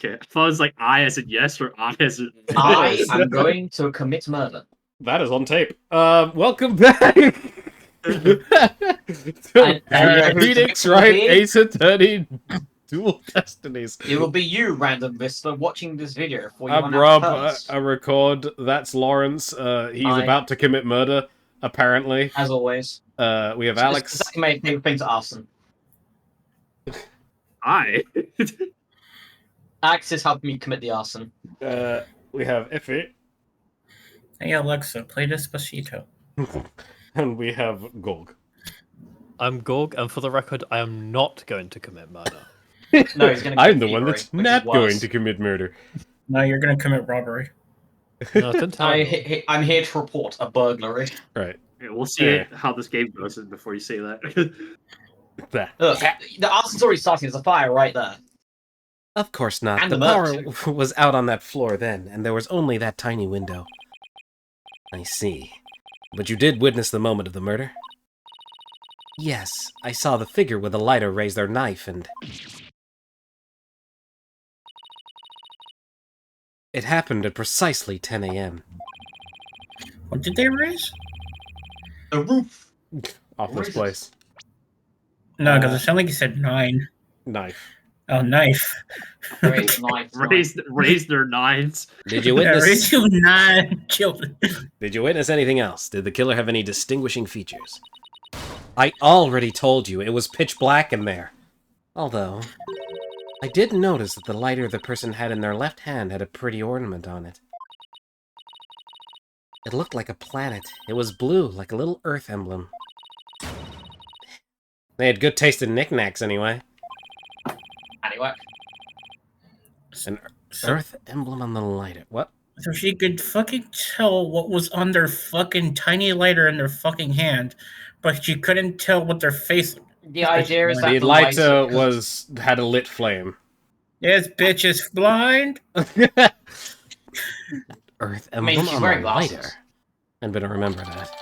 Okay, I thought it was like I as in yes or I as in I am going to commit murder. That is on tape. Welcome back to Phoenix Wright Ace Attorney Dual Destinies. It will be you, random listener, watching this video for you. I'm Rob. I record. That's Lawrence. He's about to commit murder, apparently. As always. We have Alex. It's my favorite thing to arson. I. Alex is helping me commit the arson. We have Iffy. Hey Alexa, play Despacito. And we have Gorg. I'm Gorg, and for the record, I am not going to commit murder. No, he's going to I'm the one that's not going to commit murder. No, you're going to commit robbery. No, I'm here to report a burglary. Right. Yeah, we'll see how this game goes before you say that. Look, the arson's already starting. There's a fire right there. Of course not. And the power was out on that floor then, and there was only that tiny window. I see. But you did witness the moment of the murder? Yes, I saw the figure with the lighter raise their knife and... It happened at precisely 10 a.m. What did they raise? The roof. Off this place. No, because it sounded like you said 9. Knife. Oh, knife. Raise their knives. Did you witness... Yeah, 9 children. Did you witness anything else? Did the killer have any distinguishing features? I already told you, it was pitch black in there. Although, I did notice that the lighter the person had in their left hand had a pretty ornament on it. It looked like a planet. It was blue, like a little Earth emblem. They had good taste in knickknacks, anyway. Anyway. An Earth emblem on the lighter. What? So she could fucking tell what was on their fucking tiny lighter in their fucking hand, but she couldn't tell what their face... The idea is that the lighter had a lit flame. Yes, bitch is blind. Earth emblem on the lighter. I'm gonna remember that.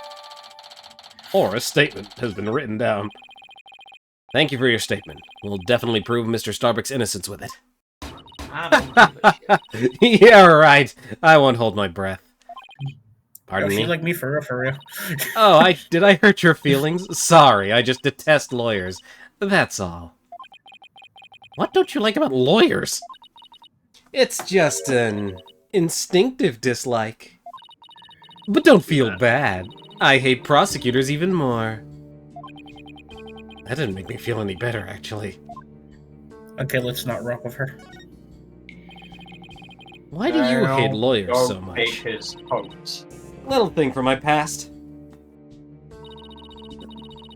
Or a statement has been written down. Thank you for your statement. We'll definitely prove Mr. Starbuck's innocence with it. Yeah, right. I won't hold my breath. Pardon me? She's like me for real. Oh, did I hurt your feelings? Sorry, I just detest lawyers. That's all. What don't you like about lawyers? It's just an instinctive dislike. But don't feel bad. I hate prosecutors even more. That didn't make me feel any better, actually. Okay, let's not rock with her. Why do you hate lawyers so much? Little thing from my past.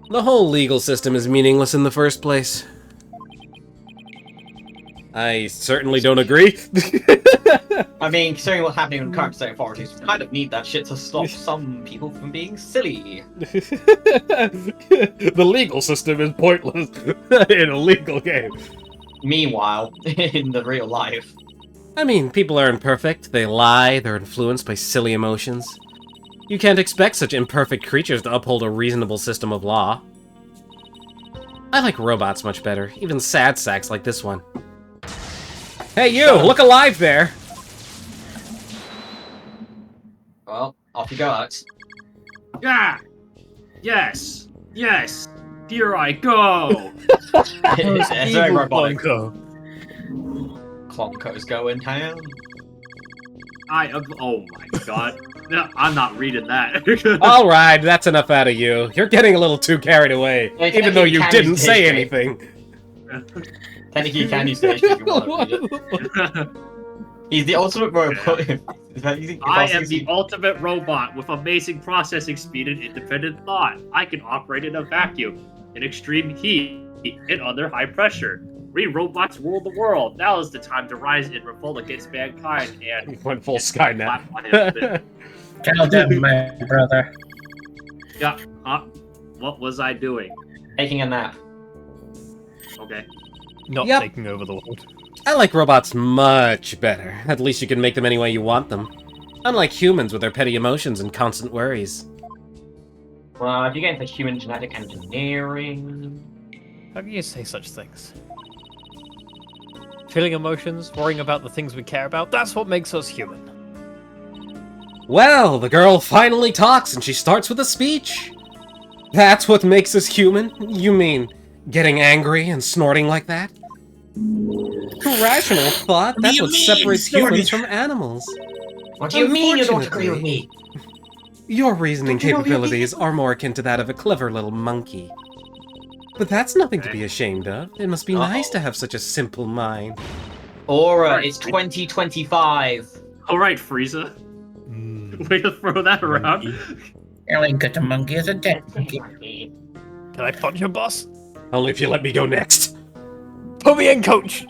The whole legal system is meaningless in the first place. I certainly don't agree. I mean, considering what's happening in current state authorities, we kind of need that shit to stop some people from being silly. The legal system is pointless in a legal game. Meanwhile, in the real life... I mean, people are imperfect, they lie, they're influenced by silly emotions. You can't expect such imperfect creatures to uphold a reasonable system of law. I like robots much better, even sad sacks like this one. Hey you, look alive there! Well, off you go, Alex. Yeah! Yes! Yes! Here I go! It's very robotic. Clonko. Clonko's going down. Oh my god. No, I'm not reading that. Alright, that's enough out of you. You're getting a little too carried away, even though you didn't say anything. Technically, you can use the HP if you want to read it. He's the ultimate robot. I am the ultimate robot with amazing processing speed and independent thought. I can operate in a vacuum, in extreme heat, and under high pressure. We robots rule the world. Now is the time to rise and revolt against mankind and... Went full Skynet. Tell them, my brother. Yeah, what was I doing? Taking a nap. Okay. Not taking over the world. I like robots much better. At least you can make them any way you want them. Unlike humans with their petty emotions and constant worries. Well, if you get into human genetic engineering... How can you say such things? feeling emotions, worrying about the things we care about, that's what makes us human. Well, the girl finally talks and she starts with a speech. That's what makes us human? You mean getting angry and snorting like that? Rational thought, What do that's you what mean, separates humans snorting? from animals. What do you mean you don't agree with me? Your reasoning Don't you know you're capabilities are more akin to that of a clever little monkey. But that's nothing to be ashamed of. It must be nice to have such a simple mind. Aura, it's 2025. All right, Frieza. Way to throw that around. I only got the monkey as a dead monkey. Can I punch your boss? Only if you let me go next. Put me in, coach!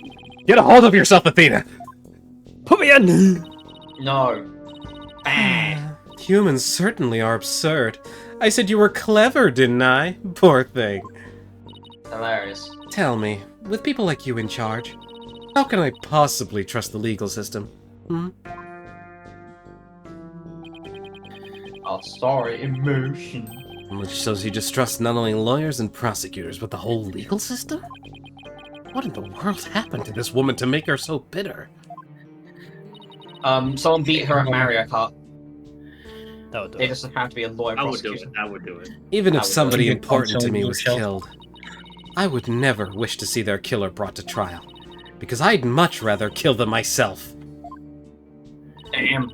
Get a hold of yourself, Athena! Put me in! No. Bang. Humans certainly are absurd. I said you were clever, didn't I? Poor thing. Hilarious. Tell me, with people like you in charge, how can I possibly trust the legal system? Oh, sorry, emotion. Which shows you distrust not only lawyers and prosecutors, but the whole legal system? What in the world happened to this woman to make her so bitter? Someone beat her at Mario Kart. That would do They it. just have to be a lawyer I would do prosecutor. it. I would do it. Even if I would somebody do it. important to me was Shell. killed, I would never wish to see their killer brought to trial, because I'd much rather kill them myself. Damn.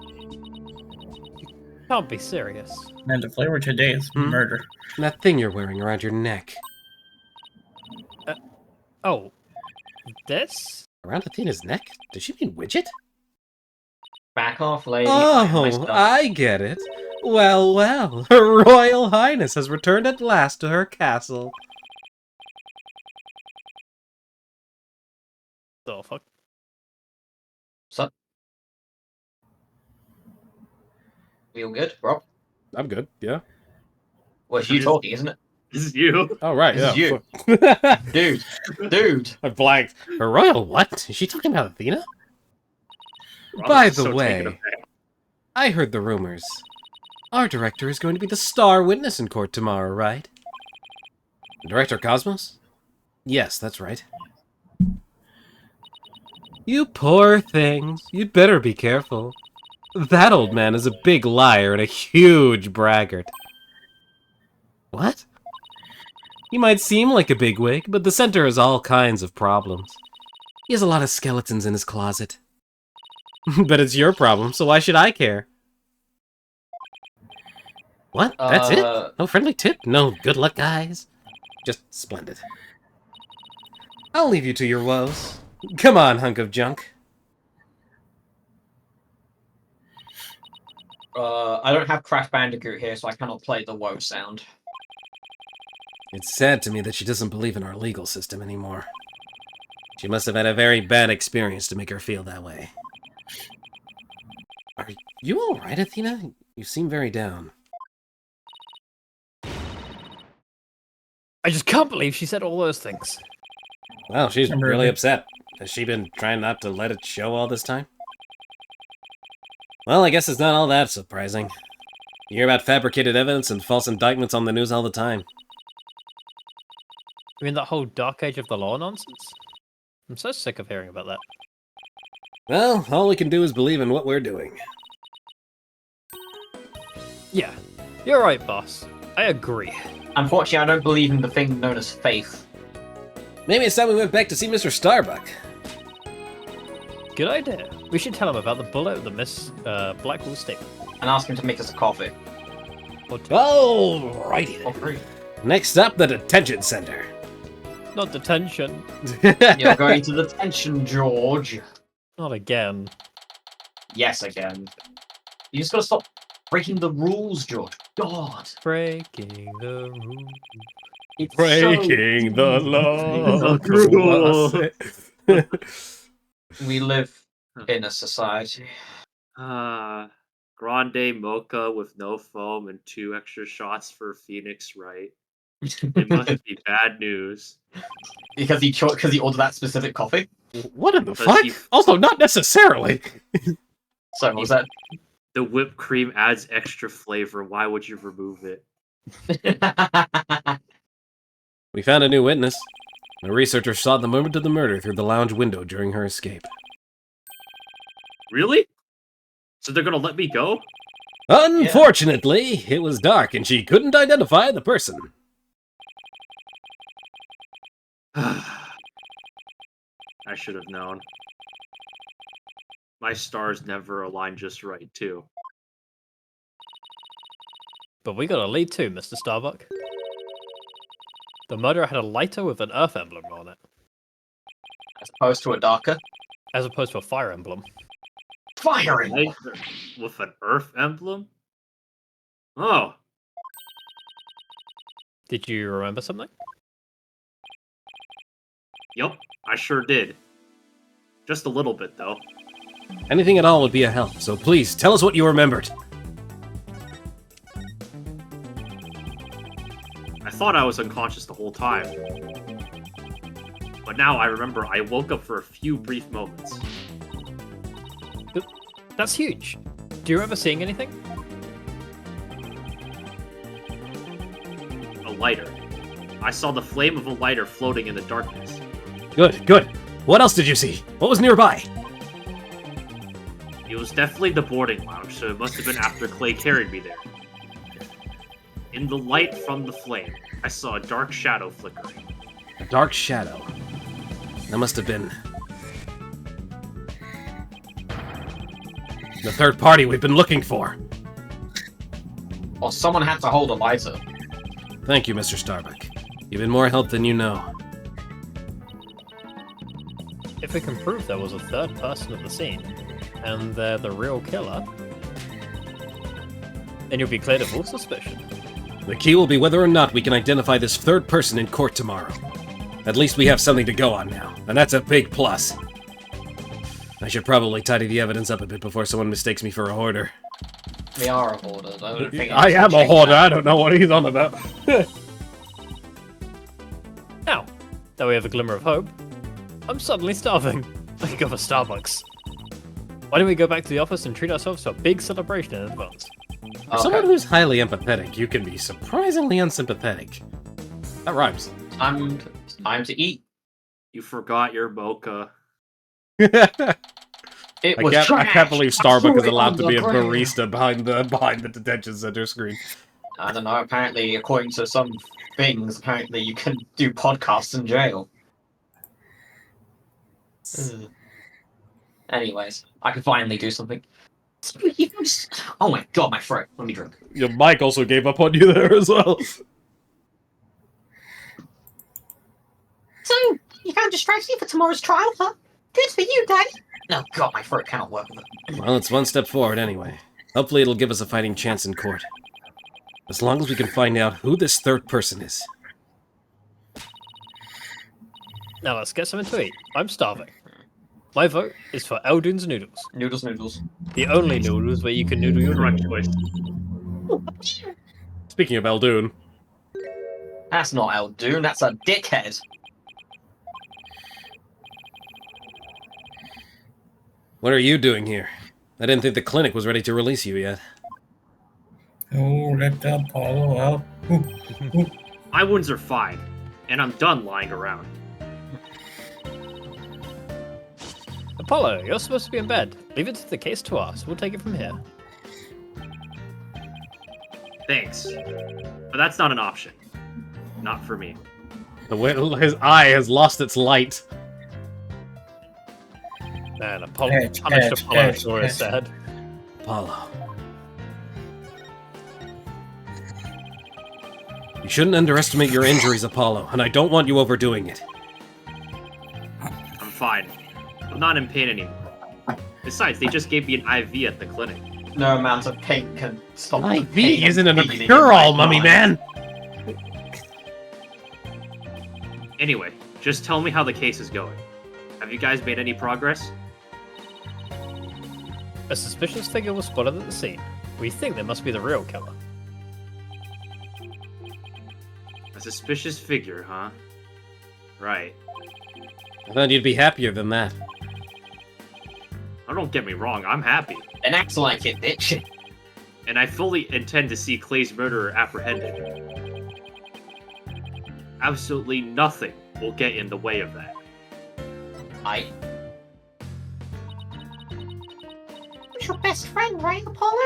Can't be serious. And the flavor today is murder. That thing you're wearing around your neck. Oh. This? Around Athena's neck? Does she mean widget? Back off, lady. I have my Oh, stuff. I get it. Well, well, Her Royal Highness has returned at last to her castle. The fuck? So, feel good, Rob? I'm good, yeah. Well, it's you talking, isn't it? This is you. Oh, right, This yeah. is Dude. Dude. I blanked. Her Royal what? Is she talking about Athena? Rob By is the so way, taken aback. I heard the rumors. Our director is going to be the star witness in court tomorrow, right? Director Cosmos? Yes, that's right. You poor things. You'd better be careful. That old man is a big liar and a huge braggart. What? He might seem like a bigwig, but the center has all kinds of problems. He has a lot of skeletons in his closet. But it's your problem, so why should I care? What? That's it? No friendly tip? No good luck, guys? Just splendid. I'll leave you to your woes. Come on, hunk of junk. I don't have Crash Bandicoot here, so I cannot play the woe sound. It's sad to me that she doesn't believe in our legal system anymore. She must have had a very bad experience to make her feel that way. Are you alright, Athena? You seem very down. I just can't believe she said all those things. Well, she's I'm really really- upset. Has she been trying not to let it show all this time? Well, I guess it's not all that surprising. You hear about fabricated evidence and false indictments on the news all the time. I mean, that whole Dark Age of the Law nonsense? I'm so sick of hearing about that. Well, all we can do is believe in what we're doing. Yeah, you're right, boss. I agree. Unfortunately, I don't believe in the thing known as faith. Maybe it's time we went back to see Mr. Starbuck. Good idea. We should tell him about the bullet of the Miss Blackwell statement. And ask him to make us a coffee. Or two. Alrighty Or then. free. Next up, the detention center. Not detention. You're going to detention, George. Not again. Yes, again. You just gotta stop breaking the rules, George. God. Breaking the rules. It's Breaking the law. We live in a society. Grande mocha with no foam and 2 extra shots for Phoenix Wright. It must be bad news. because he ordered that specific coffee. What in the Because fuck? he- Also, not necessarily. So what was that? The whipped cream adds extra flavor. Why would you remove it? We found a new witness. A researcher saw the moment of the murder through the lounge window during her escape. Really? So they're gonna let me go? Unfortunately, it was dark and she couldn't identify the person. I should have known. My stars never align just right, too. But we got a lead too, Mr. Starbuck. The murderer had a lighter with an Earth emblem on it, As opposed to a darker. as opposed to a fire emblem. Firing! Lighter with an Earth emblem? Oh, Did you remember something? yep, I sure did. Just a little bit, though. Anything at all would be a help, so please tell us what you remembered. I thought I was unconscious the whole time. But now I remember I woke up for a few brief moments. That's huge. Do you remember seeing anything? A lighter. I saw the flame of a lighter floating in the darkness. Good, good. What else did you see? What was nearby? It was definitely the boarding lounge, so it must have been after Clay carried me there. In the light from the flame, I saw a dark shadow flickering. A dark shadow. That must have been the third party we've been looking for. Or someone had to hold a lighter. Thank you, Mr. Starbuck. You've been more help than you know. If we can prove there was a third person at the scene, and they're the real killer, then you'll be cleared of all suspicion. The key will be whether or not we can identify this third person in court tomorrow. At least we have something to go on now, and that's a big plus. I should probably tidy the evidence up a bit before someone mistakes me for a hoarder. We are a hoarder. I don't think I am a hoarder. I don't know what he's on about. Now, that we have a glimmer of hope, I'm suddenly starving. I could go for Starbucks. Why don't we go back to the office and treat ourselves to a big celebration in advance? For someone who's highly empathetic, you can be surprisingly unsympathetic. That rhymes. Time to eat. You forgot your mocha. It I was can't trash. believe I threw Starbuck is it allowed on to the be a ground. barista behind the detention center screen. I don't know. Apparently, according to some things, apparently you can do podcasts in jail. Anyways, I can finally do something. Oh my god, my throat. Let me drink. Your mic also gave up on you there as well. So, you found your strategy for tomorrow's trial, huh? Good for you, Daddy. No, god, my throat cannot work with it. Well, it's one step forward anyway. Hopefully it'll give us a fighting chance in court. As long as we can find out who this third person is. Now let's get something to eat. I'm starving. My vote is for Eldun's noodles. Noodles. The only noodles where you can noodle your Correct noodles. choice. Speaking of Eldoon, That's not Eldoon, that's a dickhead. What are you doing here? I didn't think the clinic was ready to release you yet. Oh, let the Apollo out. My wounds are fine, and I'm done lying around. Apollo, you're supposed to be in bed. Leave it to the case to us. We'll take it from here. Thanks. But that's not an option. Not for me. his eye has lost its light. Man, Apollo Edge, punished edge, Apollo edge, sure edge. is sad. Apollo. You shouldn't underestimate your injuries, Apollo, and I don't want you overdoing it. I'm fine. I'm not in pain anymore. Besides, they just gave me an IV at the clinic. No amount of pain can stop the IV pain isn't a bleeding in cure-all, my mummy mind. man. Anyway, just tell me how the case is going. Have you guys made any progress? A suspicious figure was spotted at the scene. We think they must be the real killer. A suspicious figure, huh? Right. I thought you'd be happier than that. Oh, don't get me wrong, I'm happy. And act like it, bitch. And I fully intend to see Clay's murderer apprehended. Absolutely nothing will get in the way of that. Who's your best friend, right, Apollo?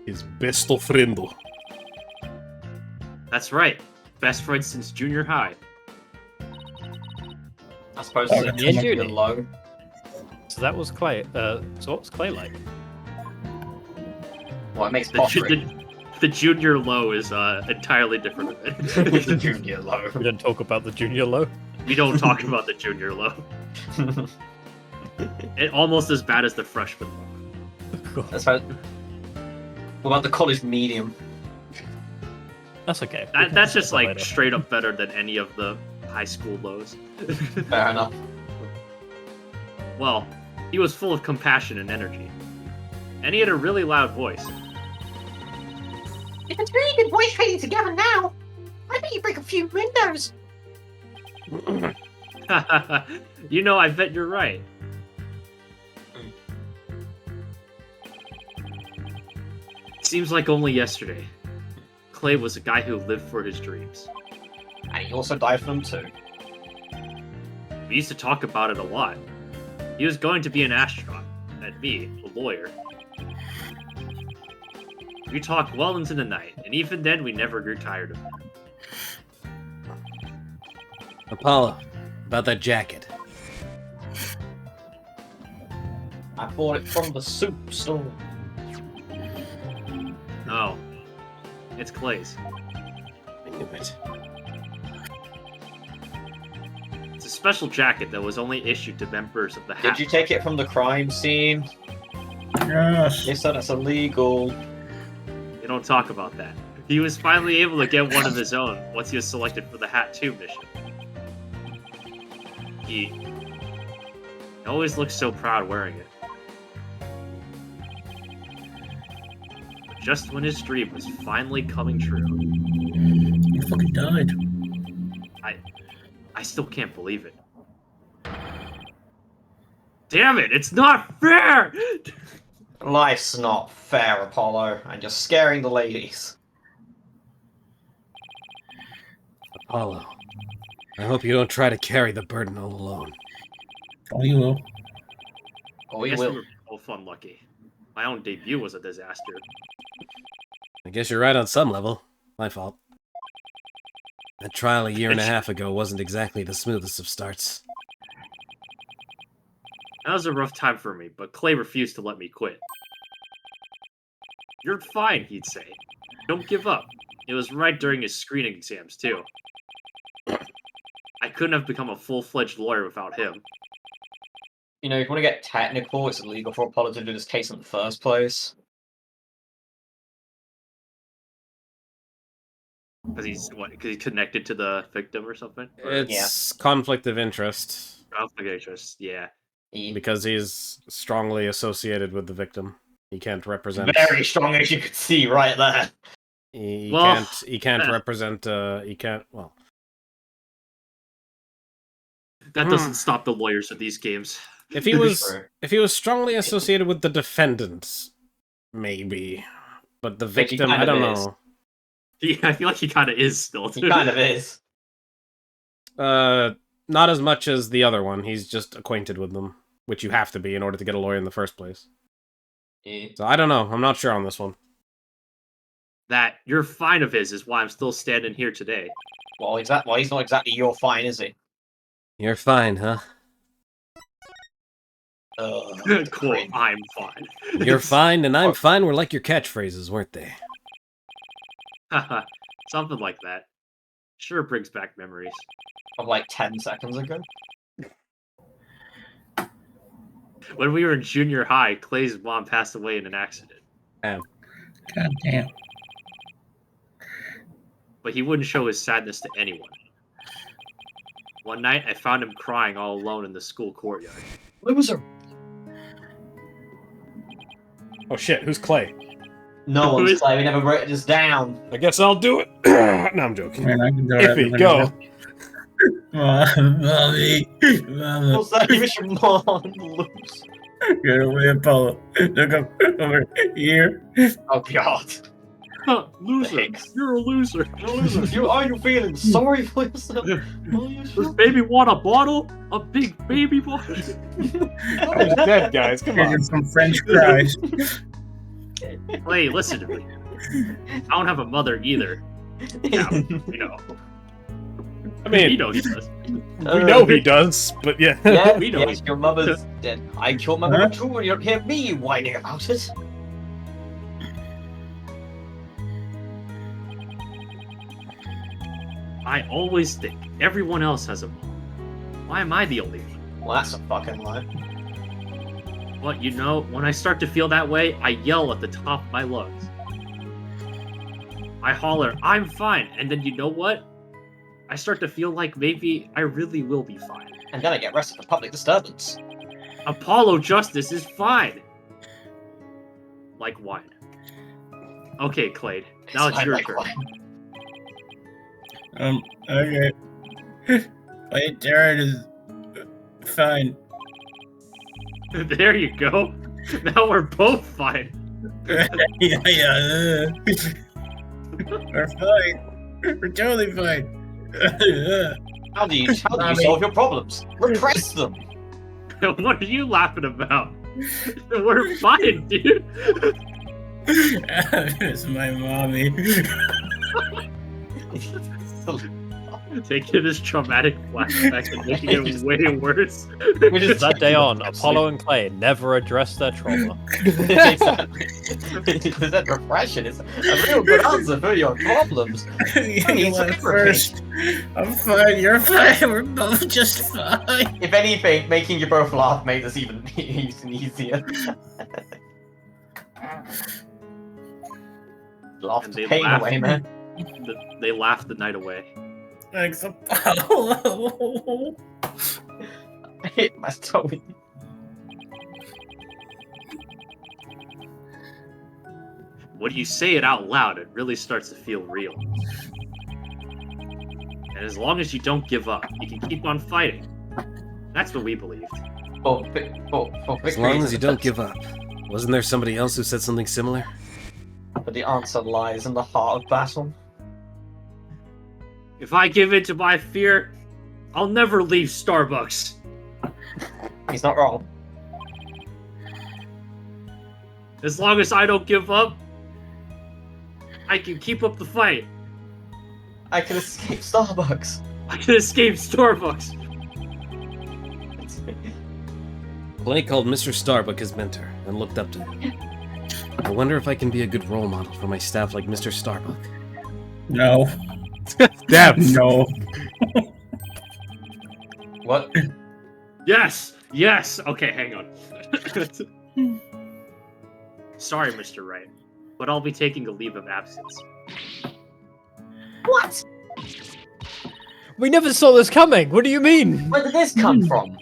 His besto friendo. That's right. Best friend since junior high. I suppose Oh, it's that's yeah, junior Judy. low. So that was Clay. So what was Clay like? Well, it makes The, pottery. the junior low is entirely different It's event. junior low. We didn't talk about the junior low. We don't talk about the junior low. It almost as bad as the freshman low. That's how... What about the college medium? That's okay. That's just like Later. straight up better than any of the high school lows. Fair enough. Well, he was full of compassion and energy. And he had a really loud voice. If it's really good voice training together now, I bet you break a few windows. You know, I bet you're right. Seems like only yesterday. Clay was a guy who lived for his dreams. And he also died for them too. We used to talk about it a lot. He was going to be an astronaut, and me, a lawyer. We talked well into the night, and even then we never grew tired of it. Apollo, about that jacket. I bought it from the soup store. No. It's Clay's. I knew it. It's a special jacket that was only issued to members of the Hat. Did you take it from the crime scene? Yes. They said it's illegal. They don't talk about that. He was finally able to get one of his own once he was selected for the Hat 2 mission. He always looks so proud wearing it. But just when his dream was finally coming true, He fucking died. I still can't believe it. Damn it, it's not fair! Life's not fair, Apollo, and you're scaring the ladies. Apollo, I hope you don't try to carry the burden all alone. Oh, you will. Oh, I we guess will. we were both unlucky. My own debut was a disaster. I guess you're right on some level. My fault. That trial a year and a half ago wasn't exactly the smoothest of starts. That was a rough time for me, but Clay refused to let me quit. You're fine, he'd say. Don't give up. It was right during his screening exams, too. I couldn't have become a full-fledged lawyer without him. You know, if you want to get technical, it's illegal for Apollo to do this case in the first place. Because he's connected to the victim or something? Or It's conflict of interest conflict of interest, yeah. because he's strongly associated with the victim. He can't represent. Very strong, as you can see right there. He Well, can't. He can't represent. He can't. Well, That doesn't stop the lawyers of these games. if he was, True. if he was strongly associated with the defendant, maybe. But the Like, he victim, kind I of don't is. know. Yeah, I feel like he kind of is still. He kind of is. Not as much as the other one. He's just acquainted with them, which you have to be in order to get a lawyer in the first place. Yeah. So I don't know. I'm not sure on this one. That you're fine of his is why I'm still standing here today. Well, he's not exactly your fine, is he? You're fine, huh? Quote, cringe. I'm fine. You're fine, and I'm fine. Were like your catchphrases, weren't they? Something like that. Sure brings back memories. Of like 10 seconds ago. When we were in junior high, Clay's mom passed away in an accident. God damn. But he wouldn't show his sadness to anyone. One night, I found him crying all alone in the school courtyard. Loser. Oh shit, who's Clay? No Who one's is- Clay. We never wrote this down. I guess I'll do it. No, I'm joking. Man, I can do Iffy, go. Mommy. Mama. What's that? You should Get away, Apollo. Look up over here. Oh god. Loser. You're a loser. Are you feeling sorry for yourself? Does baby want a bottle? A big baby bottle? He's dead, guys. Come on. Get some French fries. Hey, listen to me. I don't have a mother either. Yeah, you know. I mean, he knows he does. we know he does, but yeah. Yeah, We know yes, your mother's dead. I killed my mother too, and you don't hear me whining about it. I always think everyone else has a mom. Why am I the only one? Well, that's a fucking lie. But you know, when I start to feel that way, I yell at the top of my lungs. I holler, I'm fine, and then you know what? I start to feel like maybe I really will be fine. And then I get arrested for public disturbance. Apollo Justice is fine! Like wine. Okay, Clade, now it's your turn. Okay. Wait, Jared is fine. There you go. Now we're both fine. yeah. We're fine. We're totally fine. How do you solve your problems? Repress them. What are you laughing about? We're fine, dude. It's my mommy. Taking this traumatic flashback and making it way worse. From that day on, Apollo and Clay never addressed their trauma. Exactly. Because that repression is a real good answer for your problems. You went first. I'm fine, you're fine, we're both just fine. If anything, making you both laugh made this even easier. Laugh And the they pain laugh. away, man. They laughed the night away. Thanks, Apollo. I hit my stomach. When you say it out loud, it really starts to feel real. And as long as you don't give up, you can keep on fighting. That's what we believed. As long as you don't give up. Wasn't there somebody else who said something similar? But the answer lies in the heart of battle. If I give in to my fear, I'll never leave Starbucks. He's not wrong. As long as I don't give up, I can keep up the fight. I can escape Starbucks. I can escape Starbucks. Clay called Mr. Starbuck his mentor and looked up to him. I wonder if I can be a good role model for my staff like Mr. Starbuck. No. Damn. No. What? Yes! Yes! Okay, hang on. Sorry, Mr. Wright, but I'll be taking a leave of absence. What? We never saw this coming. What do you mean? Where did this come from?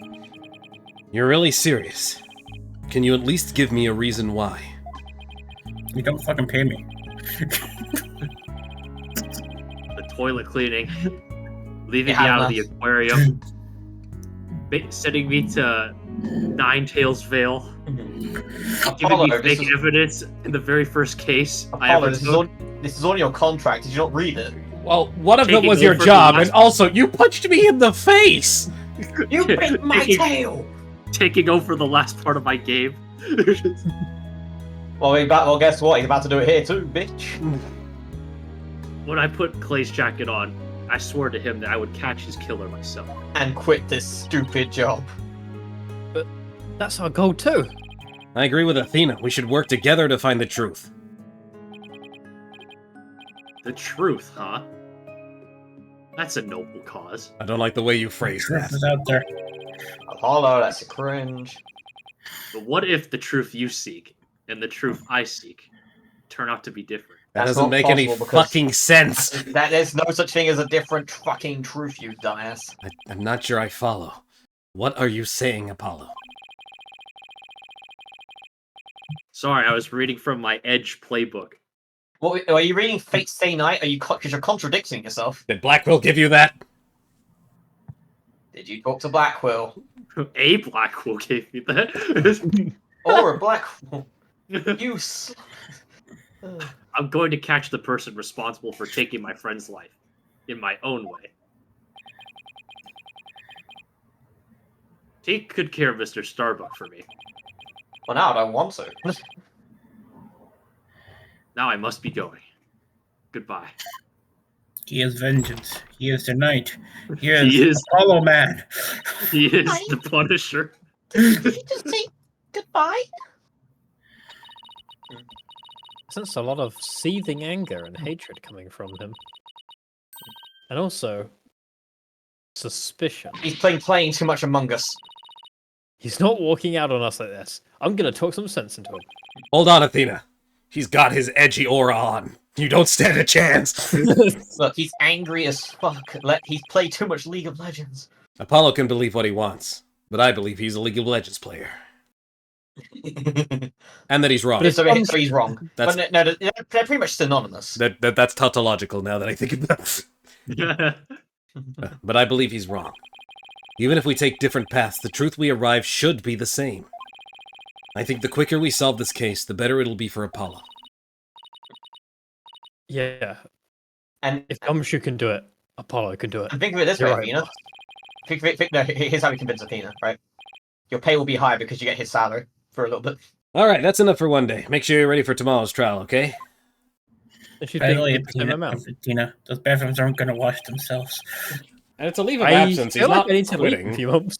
You're really serious. Can you at least give me a reason why? You don't fucking pay me. The toilet cleaning, leaving me out of the aquarium, sending me to Ninetails Vale, giving me fake evidence in the very first case I ever took. This is on your contract. Did you not read it? Well, one of them Taking was your over job, the last- and also, you punched me in the face! You bit my tail! Taking over the last part of my game. Well, guess what? He's about to do it here too, bitch. When I put Clay's jacket on, I swore to him that I would catch his killer myself. And quit this stupid job. That's our goal too. I agree with Athena. We should work together to find the truth. The truth, huh? That's a noble cause. I don't like the way you phrased Truth that. is out there. Apollo, that's a cringe. But what if the truth you seek and the truth I seek turn out to be different? That That's doesn't not make any possible because- fucking sense! There's no such thing as a different fucking truth, you dumbass. I'm not sure I follow. What are you saying, Apollo? Sorry, I was reading from my Edge playbook. What, are you reading Fate Stay Night? Are you because you're contradicting yourself? Did Blackwell give you that? Did you talk to Blackwell? A Blackwell gave me that. Or a Blackwell? You I'm going to catch the person responsible for taking my friend's life in my own way. Take good care of Mr. Starbuck for me. Well, now I don't want to. Now I must be going. Goodbye. He is vengeance. He is the knight. He He is is- Apollo Man. He is the Punisher. Did you just say goodbye? I sense a lot of seething anger and hatred coming from him. And also, suspicion. He's playing too much Among Us. He's not walking out on us like this. I'm gonna talk some sense into him. Hold on, Athena. He's got his edgy aura on. You don't stand a chance. Look, he's angry as fuck. He's played too much League of Legends. Apollo can believe what he wants, but I believe he's a League of Legends player. And that he's wrong. so he's wrong. That's- But no, they're pretty much synonymous. That's tautological now that I think about it. But I believe he's wrong. Even if we take different paths, the truth we arrive should be the same. I think the quicker we solve this case, the better it'll be for Apollo. Yeah. And If Gumshoe can do it, Apollo can do it. think of it this You're way, right, Athena. No, here's how we convince Athena, right? Your pay will be higher because you get his salary for a little bit. Alright, that's enough for one day. Make sure you're ready for tomorrow's trial, okay? It should By be the way, the same amount. Tina, those bathrooms aren't going to wash themselves. And it's a leave of I absence. He's feel like not I need to leave in a quitting. few months.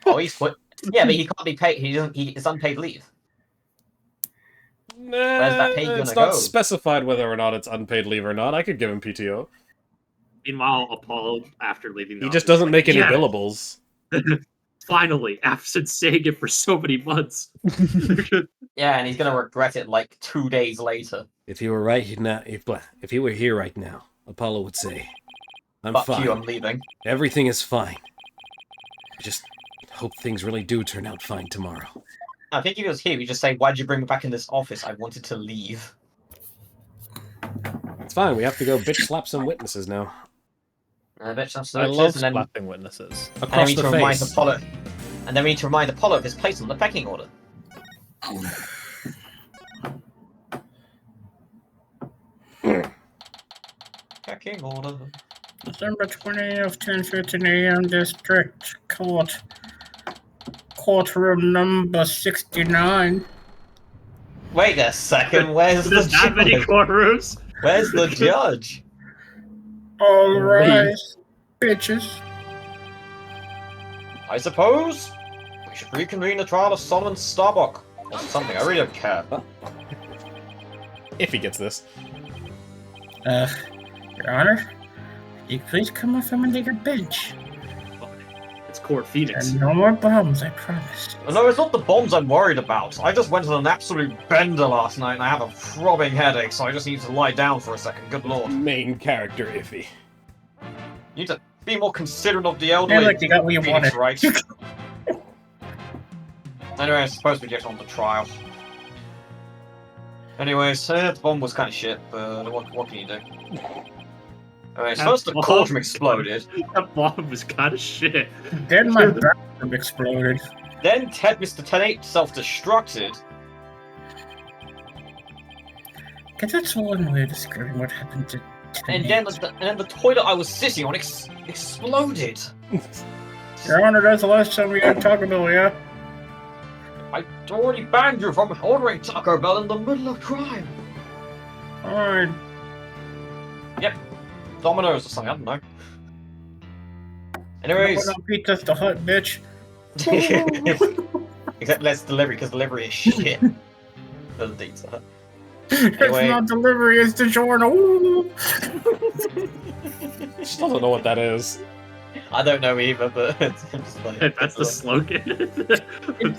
Oh, he's quit. Yeah, but he can't be paid. It's unpaid leave. Where's that pay gonna It's not go? specified whether or not it's unpaid leave or not. I could give him PTO. Meanwhile, Apollo, after leaving the He just office, doesn't make any yeah. billables. Finally, after saying it for so many months. Yeah, and he's gonna regret it like 2 days later. If he were right now, if he were here right now, Apollo would say, "I'm Fuck fine. you, I'm leaving. Everything is fine. I just hope things really do turn out fine tomorrow." I think if he was here, he'd just say, "Why'd you bring me back in this office? I wanted to leave." It's fine. We have to go bitch slap some witnesses now. And I bet that's I so love and then slapping witnesses. and then Across we need the to remind face. Apollo. And then we need to remind Apollo of his place on the pecking order. Pecking order. December 20th, 10:15 a.m. District Court. Courtroom number 69. Wait a second, where's the There's that many judge? courtrooms. Where's the judge? All rise, bitches. I suppose we should reconvene the trial of Solomon Starbuck. Or something, I really don't care. If he gets this. Your Honor, you please come off from under your bench. It's Court Phoenix. And no more bombs, I promise. No, it's not the bombs I'm worried about. I just went on an absolute bender last night and I have a throbbing headache, so I just need to lie down for a second. Good lord. Main character iffy. You need to be more considerate of the elderly. Yeah, look, you got what you Phoenix, wanted. right? Anyway, I suppose we get on the trial. Anyways, the bomb was kind of shit, but what can you do? Anyways, That first the bomb- courtroom exploded, That bomb was kind of shit. Then my bathroom exploded. then Mr. 10-8 self-destructed, Because that's one way of describing what happened to and then the toilet I was sitting on exploded. Your Honor, that's the last time we got Taco Bell, yeah? I already banned you from ordering Taco Bell in the middle of crime. Alright. Domino's or something, I don't know. We're Anyways, on Pizza's the Hut, bitch. except less delivery, because delivery is shit. Doesn't think so. It's Anyway. not delivery, it's DiGiorno. Still don't know what that is. I don't know either, but it's just funny. That's the slogan of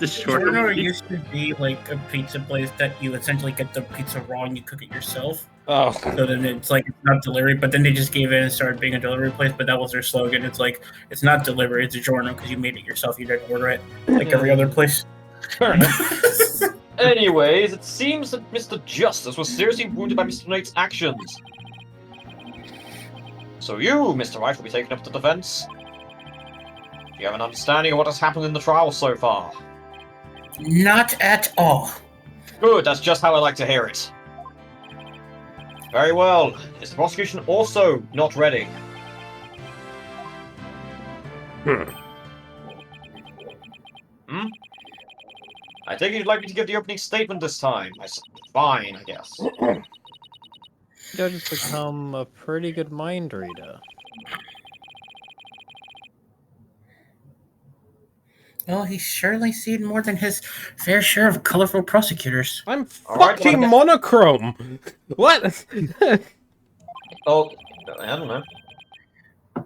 the short DiGiorno movie. used to be like a pizza place that you essentially get the pizza raw and you cook it yourself. Oh. So then it's like it's not delivery, but then they just gave in and started being a delivery place. But that was their slogan. It's like it's not delivery, it's DiGiorno because you made it yourself. You didn't order it like every other place. Anyways, it seems that Mr. Justice was seriously wounded by Mr. Nate's actions. So you, Mr. Wright, will be taken up to defense. Do you have an understanding of what has happened in the trial so far? Not at all. Good, that's just how I like to hear it. Very well. Is the prosecution also not ready? Hmm? I think you'd like me to give the opening statement this time. Fine, I guess. Judge has become a pretty good mind reader. Well, he's surely seen more than his fair share of colorful prosecutors. I'm Alright, fucking well, monochrome! What? Oh, I don't know. You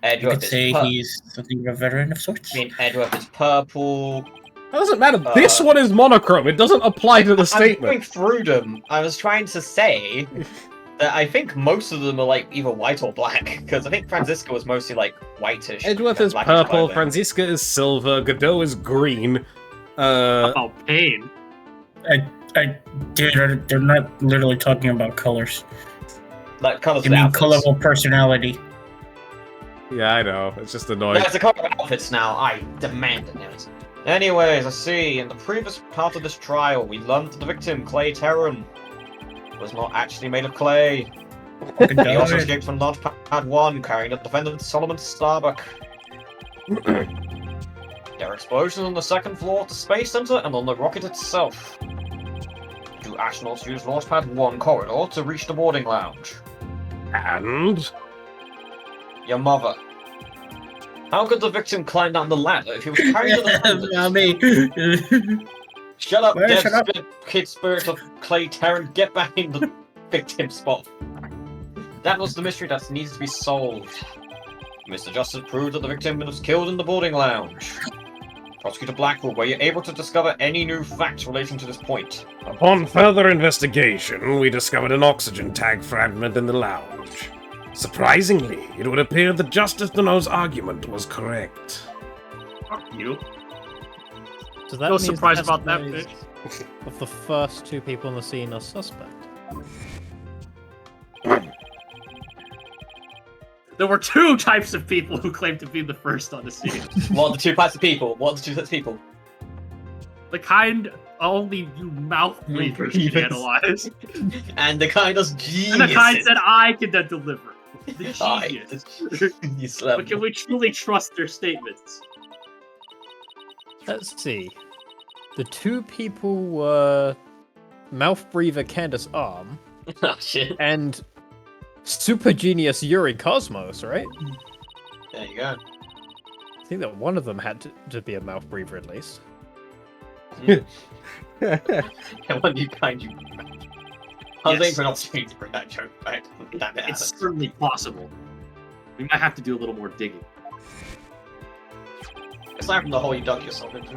Edgeworth could is say he's something of a veteran of sorts. I mean, Edgeworth is purple. That doesn't matter. This one is monochrome. It doesn't apply to the I'm statement. going through them. I was trying to say that I think most of them are like either white or black, because I think Francisco was mostly like whitish. Edgeworth is blackish purple, clothing. Franziska is silver, Godot is green. Oh, pain. Dude, they're not literally talking about colors. Like colors. You mean colorful personality. Yeah, I know. It's just annoying. There's a color of outfits now. I demand it. Anyways, I see. In the previous part of this trial, we learned that the victim, Clay Terran, was not actually made of clay. He also escaped from Launch Pad 1, carrying the defendant Solomon Starbuck. There are explosions on the second floor of the Space Center and on the rocket itself. Two astronauts used Launch Pad 1 corridor to reach the boarding lounge. And? Your mother. How could the victim climb down the ladder if he was carrying the defendant? Mommy. Shut up, Well, dead shut up. kid spirit of Clay Terran. Get back in the victim spot. That was the mystery that needs to be solved. Mr. Justice proved that the victim was killed in the boarding lounge. Prosecutor Blackwell, were you able to discover any new facts relating to this point? Upon further investigation, we discovered an oxygen tag fragment in the lounge. Surprisingly, it would appear that Justice Deneau's argument was correct. Fuck you. So that No means surprise the about that, testimonies of the first two people on the scene are suspect. There were two types of people who claimed to be the first on the scene. What are the two types of people? What are the two types of people? The kind only you mouth breathers can Breathers. analyze. And the kind of genius. And the kind that I can then deliver. The Aye, genius. But can we truly trust their statements? Let's see. The two people were mouth breather Candace Arm Oh shit. and super genius Yuri Cosmos, right? There you go. I think that one of them had to be a mouth breather at least. And when you kind you. I was Yes. waiting for an opportunity to bring that joke back. Damn it, It's Adam. certainly possible. We might have to do a little more digging. Aside from the hole you dug yourself into.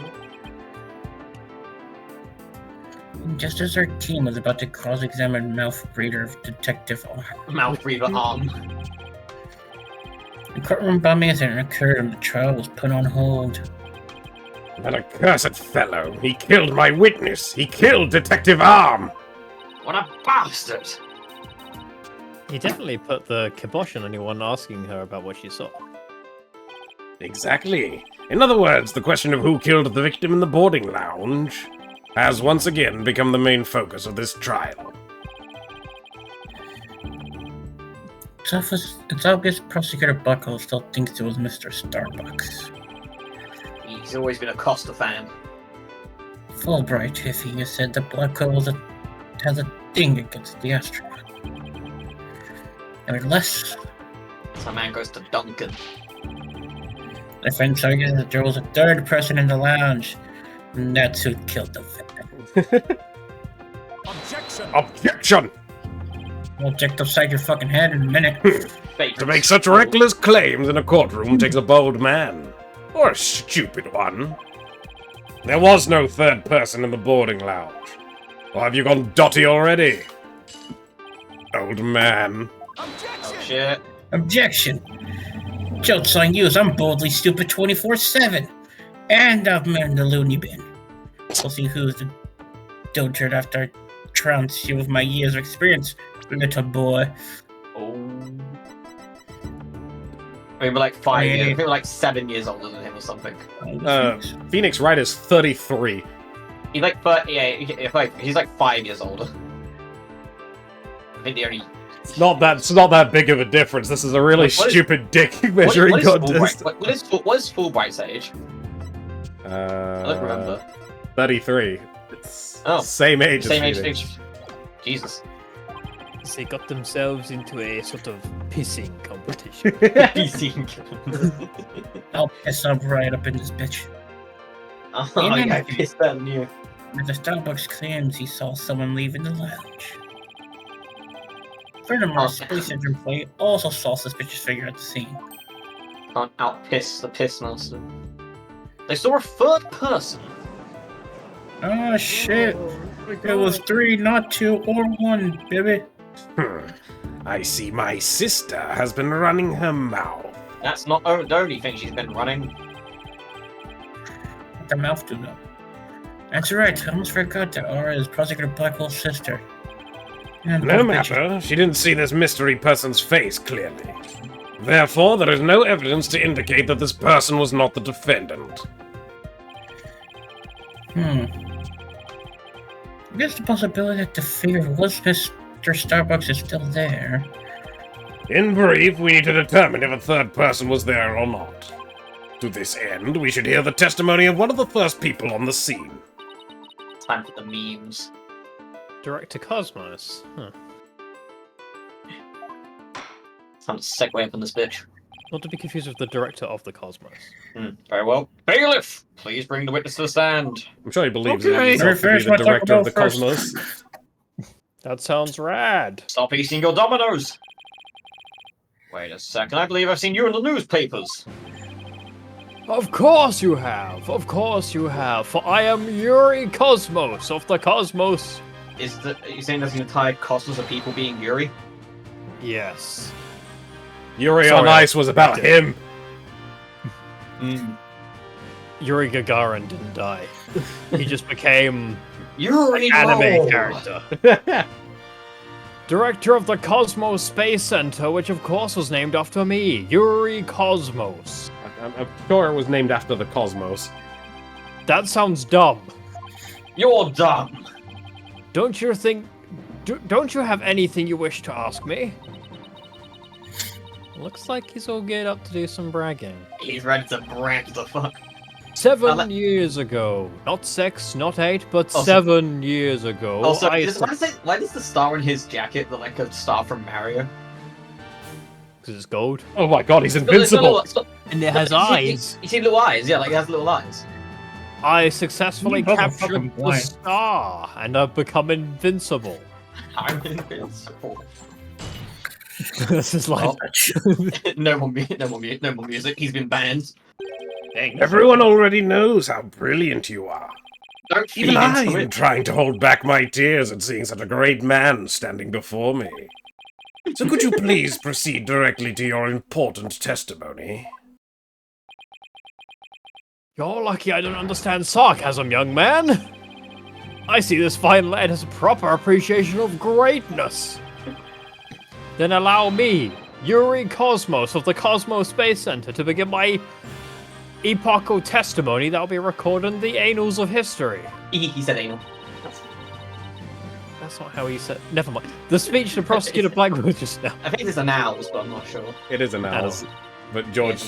Just as our team was about to cross-examine mouth breather Detective Mouth breather arm. the courtroom bombing incident occurred and the trial was put on hold. That accursed fellow! He killed my witness! He killed Detective Arm! What a bastard! He definitely put the kibosh on anyone asking her about what she saw. Exactly. In other words, the question of who killed the victim in the boarding lounge has once again become the main focus of this trial. It's obvious Prosecutor Buckle still thinks it was Mr. Starbucks. He's always been a Costa fan. Fulbright, if he said that Buckle has a thing against the astronaut. Nevertheless, Some man goes to Duncan. my friend argues that there was a third person in the lounge, and that's who killed the victim. Objection! We'll check upside your fucking head in a minute. To make such reckless claims in a courtroom takes a bold man. Or a stupid one. There was no third person in the boarding lounge. Or have you gone dotty already? Old man. Oh shit. Objection! Joke's on you as I'm boldly stupid 24/7. And I'm in the loony bin. We'll see who's the dotard after I trounce you with my years of experience, little boy. Oh. I mean, we're like 5 Hey. years. I think we're like 7 years older than him or something. Phoenix Wright is 33. He's like 30. Yeah, he's like 5 years older. think the only... It's not that big of a difference. This is a really stupid dick measuring contest. What is Fulbright's age? I don't remember. 33. It's Oh, same age. Same as age. Phoenix. Jesus. They got themselves into a sort of pissing competition. I'll piss up right up in this bitch. Oh, yeah, I pissed that on you. Mr. Starbucks claims he saw someone leaving the lounge. Furthermore, Space Syndrome Play also saw suspicious figure at the scene. Can't out-piss the piss master. They saw a third person. Oh shit! It was 3, not 2 or 1, baby. I see my sister has been running her mouth. That's not the only thing she's been running. What the mouth do though? That's right, I almost forgot that Aura is Prosecutor Blackhole's sister. And No matter, she didn't see this mystery person's face clearly. Therefore, there is no evidence to indicate that this person was not the defendant. I guess the possibility that the figure was Mr. Starbucks is still there. In brief, we need to determine if a third person was there or not. To this end, we should hear the testimony of one of the first people on the scene. Time for the memes. Director Cosmos. Huh. Time to segue up on this bitch. Not to be confused with the director of the Cosmos. Very well. Bailiff, please bring the witness to the stand. I'm sure he believes Okay. in himself to be the director of the Cosmos. That sounds rad. Stop eating your dominoes. Wait a second, I believe I've seen you in the newspapers. Of course you have. Of course you have. For I am Yuri Cosmos of the Cosmos. Are you saying there's an entire cosmos of people being Yuri? Yes. Yuri Sorry, on Ice was about him. Yuri Gagarin didn't die. He just became Yuri an anime Roll. character. Director of the Cosmos Space Center, which of course was named after me, Yuri Cosmos. I'm sure it was named after the Cosmos. That sounds dumb. You're dumb. Don't you think... don't you have anything you wish to ask me? Looks like he's all geared up to do some bragging. He's ready to brag the fuck. 7 years ago. Not 6, not 8, but 7 years ago. Also, why does the star on his jacket look like a star from Mario? Because it's gold. Oh my god, he's invincible! And it has eyes. You see little eyes? Yeah, like it has little eyes. I successfully captured the blind. star, and I've become invincible. I'm invincible. This is like... no more music. He's been banned. Dang. Everyone already knows how brilliant you are. Don't feed Even I into am it. trying to hold back my tears at seeing such a great man standing before me. So could you please proceed directly to your important testimony? You're lucky I don't understand sarcasm, young man. I see this fine lad as a proper appreciation of greatness. Then allow me, Yuri Cosmos of the Cosmos Space Center, to begin my epochal testimony that will be recorded in the annals of history. He said anal. That's not how he said... Never mind. The speech to Prosecutor Blackwood just now. I think it's an owls, but I'm not sure. It is an owl, but George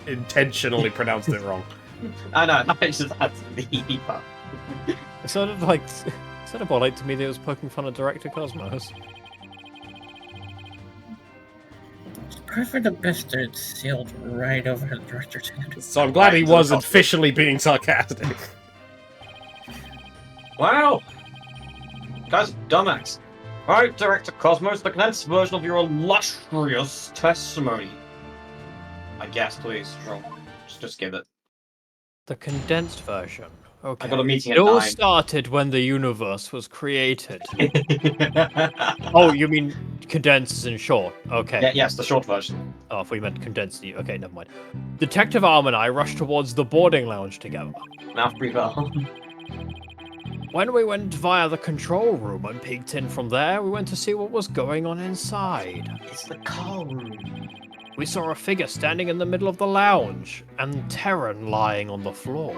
intentionally pronounced it wrong. I know, I just had to leave. It sounded like... It sounded more like to me that it was poking fun at Director Cosmos. For the best that it sailed right over the director's head. So I'm glad he wasn't officially being sarcastic. Wow! Guys, dumbass. Alright, Director Cosmos, the condensed version of your illustrious testimony. I guess, please. Sure. Just give it. The condensed version. Okay. I got a meeting It at all 9. started when the universe was created. Oh, you mean condensed as in short? Okay. Yeah, yes, the short version. Oh, if we meant condensed. Okay, never mind. Detective Arm and I rushed towards the boarding lounge together. Mouth breather. When we went via the control room and peeked in from there, we went to see what was going on inside. It's the car room. We saw a figure standing in the middle of the lounge, and Terran lying on the floor.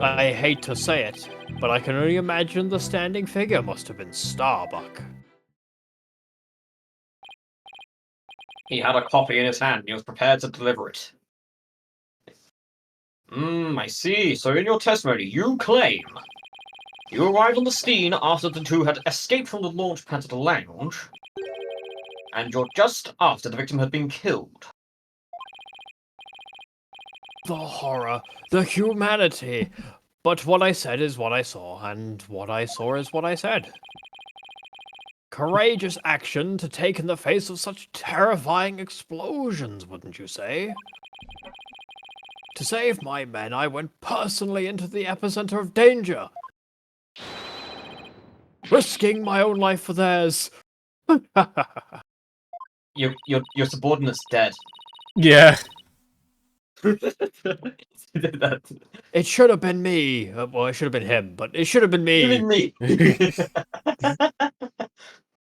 I hate to say it, but I can only imagine the standing figure must have been Starbuck. He had a copy in his hand and he was prepared to deliver it. I see. So in your testimony, you claim you arrived on the scene after the two had escaped from the launch pad to the lounge, and you're just after the victim had been killed. The horror, the humanity. But what I said is what I saw, and what I saw is what I said. Courageous action to take in the face of such terrifying explosions, wouldn't you say? To save my men, I went personally into the epicenter of danger, risking my own life for theirs. Your subordinate's dead. Yeah. It should have been me. Well, it should have been him, but it should have been me. Even me.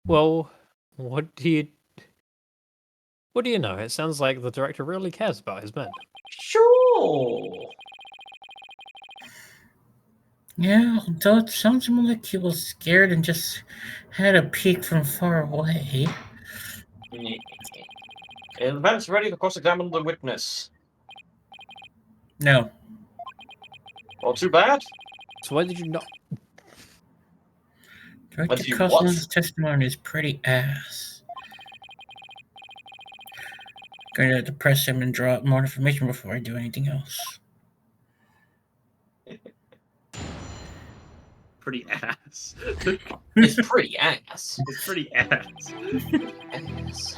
Well, what do you know? It sounds like the director really cares about his men. Sure. Yeah, although it sounds more like he was scared and just had a peek from far away. Events ready to cross-examine the witness. No. Well, too bad. So why did you not? Director you Cousins' what? testimony is pretty ass. Going to have to press him and draw up more information before I do anything else. Pretty ass. It's pretty ass. It's pretty ass. Ass.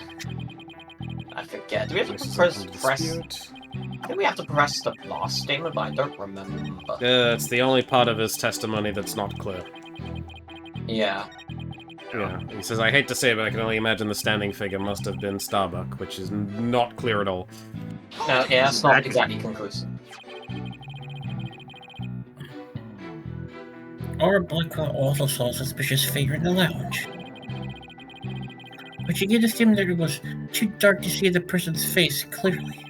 I forget. Do we have to press? I think we have to press the last statement, but I don't remember. It's the only part of his testimony that's not clear. Yeah. Yeah, he says, I hate to say it, but I can only imagine the standing figure must have been Starbuck, which is not clear at all. No, yeah, that's not exactly conclusive. Or Blackwell also saw a suspicious figure in the lounge. But you get the feeling that it was too dark to see the person's face clearly.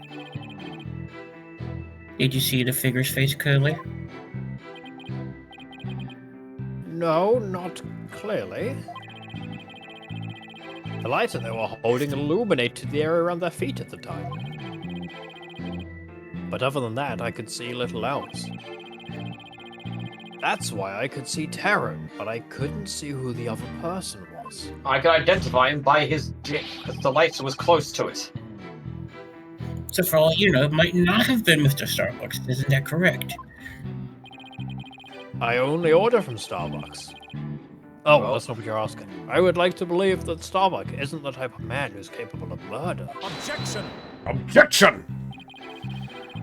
Did you see the figure's face clearly? No, not clearly. The lights that they were holding illuminated the area around their feet at the time. But other than that, I could see little else. That's why I could see Terran, but I couldn't see who the other person was. I could identify him by his dick, because the light was close to it. So for all you know, it might not have been Mr. Starbucks. Isn't that correct? I only order from Starbucks. Oh, well, that's not what you're asking. I would like to believe that Starbuck isn't the type of man who's capable of murder. Objection! Objection!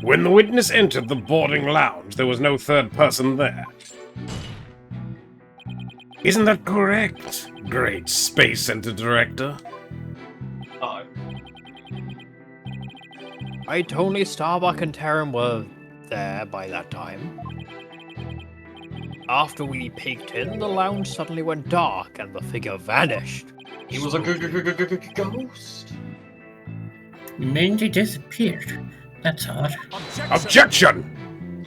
When the witness entered the boarding lounge, there was no third person there. Isn't that correct, great Space Center Director? Oh. Right, only Starbuck and Terran were there by that time. After we peeked in, the lounge suddenly went dark and the figure vanished. He was a ghost. You mean he disappeared? That's odd. Objection!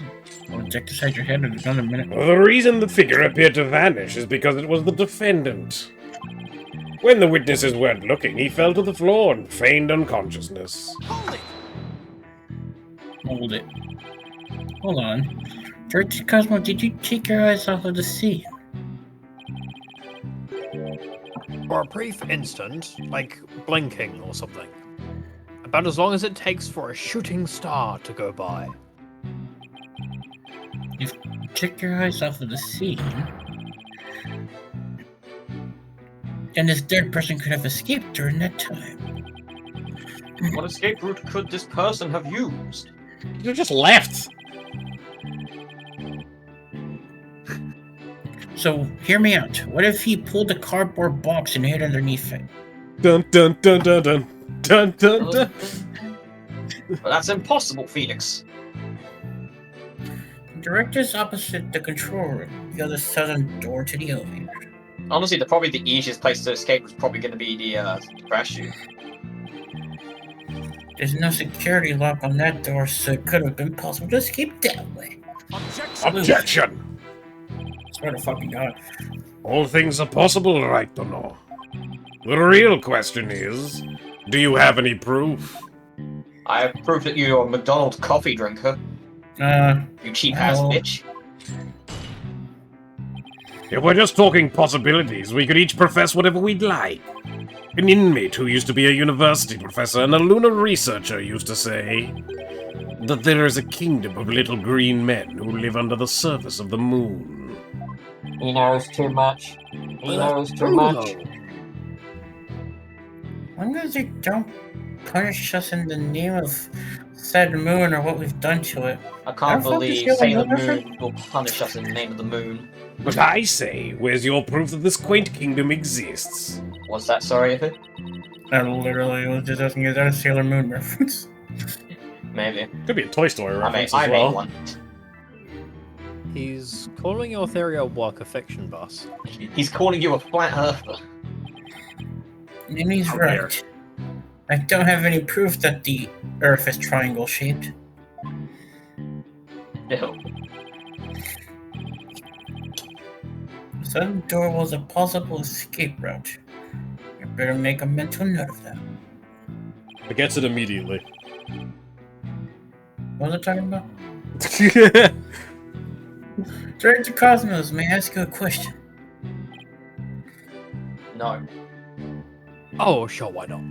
I'll check inside your head in another minute. The reason the figure appeared to vanish is because it was the defendant. When the witnesses weren't looking, he fell to the floor and feigned unconsciousness. Hold it. Hold on. Director Cosmo, did you take your eyes off of the scene? For a brief instant, like blinking or something. About as long as it takes for a shooting star to go by. You've took your eyes off of the scene. And this third person could have escaped during that time. What escape route could this person have used? You just left! So, hear me out. What if he pulled a cardboard box and hid underneath it? Dun dun dun dun dun dun dun dun. But that's impossible, Phoenix. The director's opposite the control room, the other southern door to the elevator. Honestly, probably the easiest place to escape was probably going to be the crash chute. There's no security lock on that door, so it could have been possible to escape that way. Objection! Swear to fucking God. All things are possible, right or no? The real question is, Do you have any proof? I have proof that you're a McDonald's coffee drinker. You cheap-ass well- bitch. If we're just talking possibilities, we could each profess whatever we'd like. An inmate who used to be a university professor and a lunar researcher used to say that there is a kingdom of little green men who live under the surface of the moon. He knows too much. He knows too True, much. though. Wonder if they don't punish us in the name of said moon or what we've done to it. I can't How the fuck is believe Sailor Sailor Moon different? Moon will punish us in the name of the moon. But I say, where's your proof that this quaint kingdom exists? What's that, sorry, Iffy? I literally was just asking, is that a Sailor Moon reference? Maybe. Could be a Toy Story I reference made as well. one. He's calling your theory a work of fiction, boss. He's calling you a flat earther. And he's How right. I don't have any proof that the Earth is triangle-shaped. Ew. The southern door was a possible escape route. You better make a mental note of that. It gets it immediately. What was I talking about? Director Cosmos, may I ask you a question? No. Oh, sure, why not?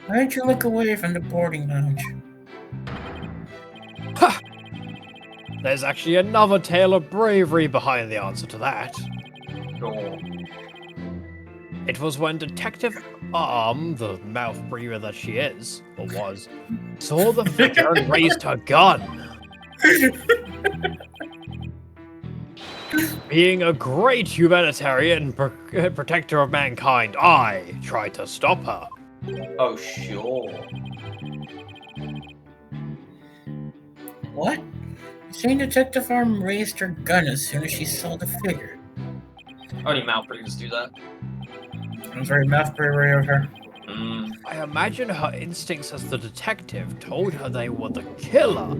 Why did you look away from the boarding lounge? There's actually another tale of bravery behind the answer to that. No. It was when Detective the mouth breather that she is, or was, saw the figure and raised her gun. Being a great humanitarian protector of mankind, I tried to stop her. Oh, sure. What? You saying Detective Arm raised her gun as soon as she saw the figure? Only mouth breathers do that. I'm very mouth bravery of her. I imagine her instincts as the detective told her they were the killer.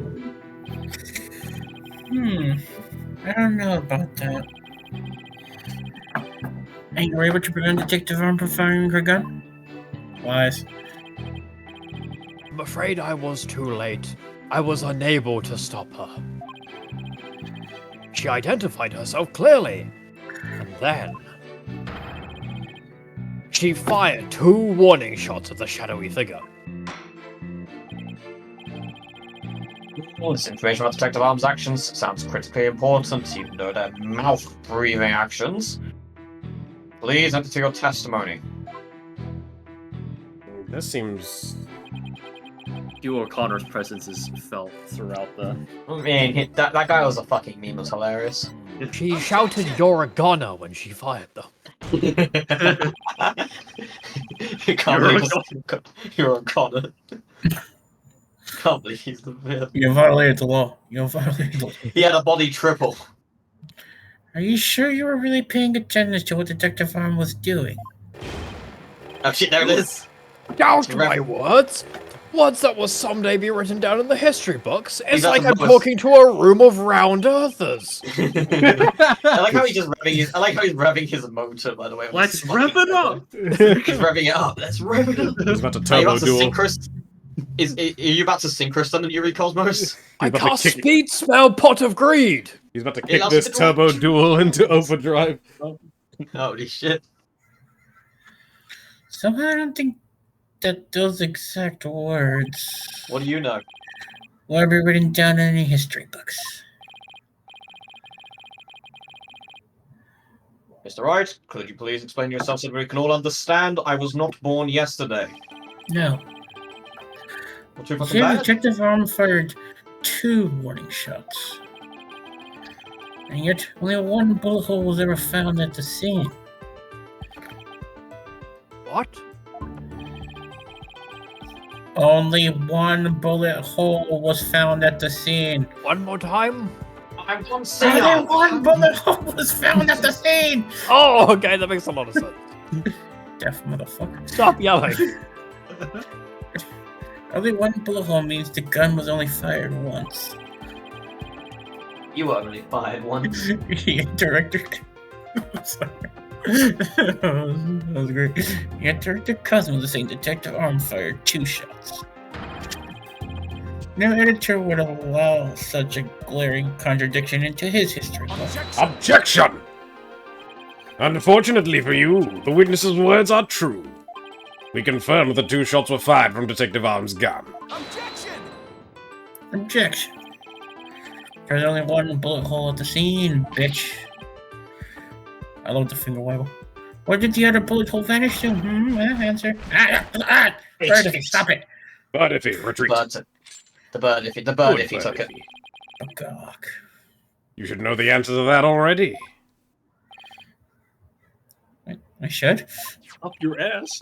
I don't know about that. And you were able to prevent Detective Arm from firing her gun? Wise. I'm afraid I was too late. I was unable to stop her. She identified herself clearly. And then she fired 2 warning shots at the shadowy figure. All this information about Detective Arm's actions sounds critically important. You know their mouth-breathing actions. Please enter to your testimony. This seems... Hugh O'Connor's presence is felt throughout the... I mean, that guy was a fucking meme. It was hilarious. She shouted, "You're a goner," when she fired them. You can't believe you're a Connor. Can't believe he's the villain. You violated the law. You violated the law. He had a body triple. Are you sure you were really paying attention to what Detective Arm was doing? Oh shit, there it is. Doubt my words. Words that will someday be written down in the history books. It's got like the I'm most- talking to a room of round earthers. I like how he's just revving his. I like how he's revving his motor. By the way, Let's rev it up! He's revving it up. Let's rev it up. He's about to Are you turbo about to duel. synchro? Are you about to synchro stun in Yuri Cosmos? I about to cast kick- speed spell pot of greed. He's about to Yeah, kick that's this the turbo duel into overdrive. Holy shit! Somehow I don't think that those exact words What do you know? will be written down in any history books. Mr. Wright, could you please explain yourself so we can all understand? I was not born yesterday. No. Well, too You fucking see, bad. Detective Arm fired 2 warning shots. And yet, only 1 bullet hole was ever found at the scene. What? Only 1 bullet hole was found at the scene. One more time? I'm on Only 1 bullet hole was found at the scene! Oh, okay, that makes a lot of sense. Deaf motherfucker. Stop yelling. Only 1 bullet hole means the gun was only fired once. You only fired once. Yeah, director. I'm sorry. That was great. Yet Director Cosmo was saying Detective Arm fired 2 shots. No editor would allow such a glaring contradiction into his history book. Objection! Unfortunately for you, the witness's words are true. We confirm that the 2 shots were fired from Detective Arm's gun. Objection. There's only 1 bullet hole at the scene, bitch. I love the finger waggle. Where did the other bullet hole vanish to? Answer. Bird if he stop it. But if he retreat. The bird if he took it. Oh, God. You should know the answer to that already. I should. Up your ass.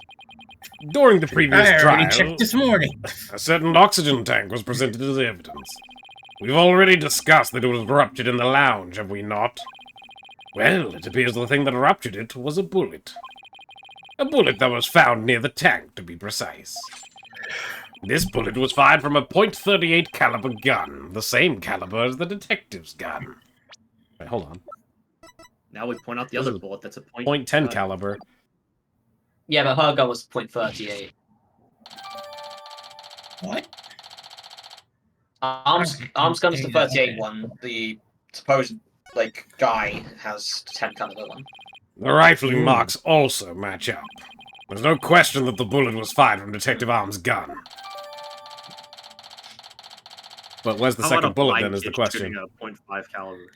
During the previous I already trial, checked this morning. a certain oxygen tank was presented as evidence. We've already discussed that it was ruptured in the lounge, have we not? Well, it appears the thing that ruptured it was a bullet. A bullet that was found near the tank, to be precise. This bullet was fired from a .38 caliber gun, the same caliber as the detective's gun. Wait, hold on. Now we point out the other bullet that's a .10 caliber. Yeah, but her gun was .38. What? Arm's gun's the 38 one. The supposed guy has 10 caliber one. The rifling marks also match up. There's no question that the bullet was fired from Detective Arm's gun. But where's the How about second a bullet blind then is the kid question. shooting a .5 caliber.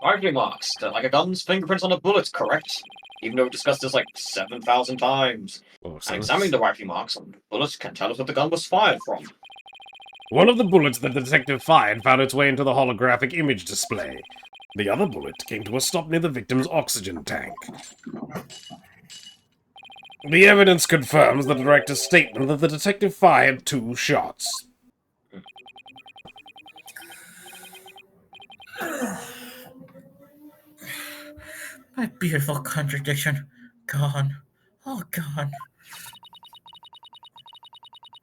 Rifling marks. They're like a gun's fingerprints on a bullet, correct? Even though we discussed this like 7,000 times. Oh, And examining the rifling marks on the bullets can tell us what the gun was fired from. one of the bullets that the detective fired found its way into the holographic image display. The other bullet came to a stop near the victim's oxygen tank. The evidence confirms the director's statement that the detective fired 2 shots. My beautiful contradiction. Gone. All gone.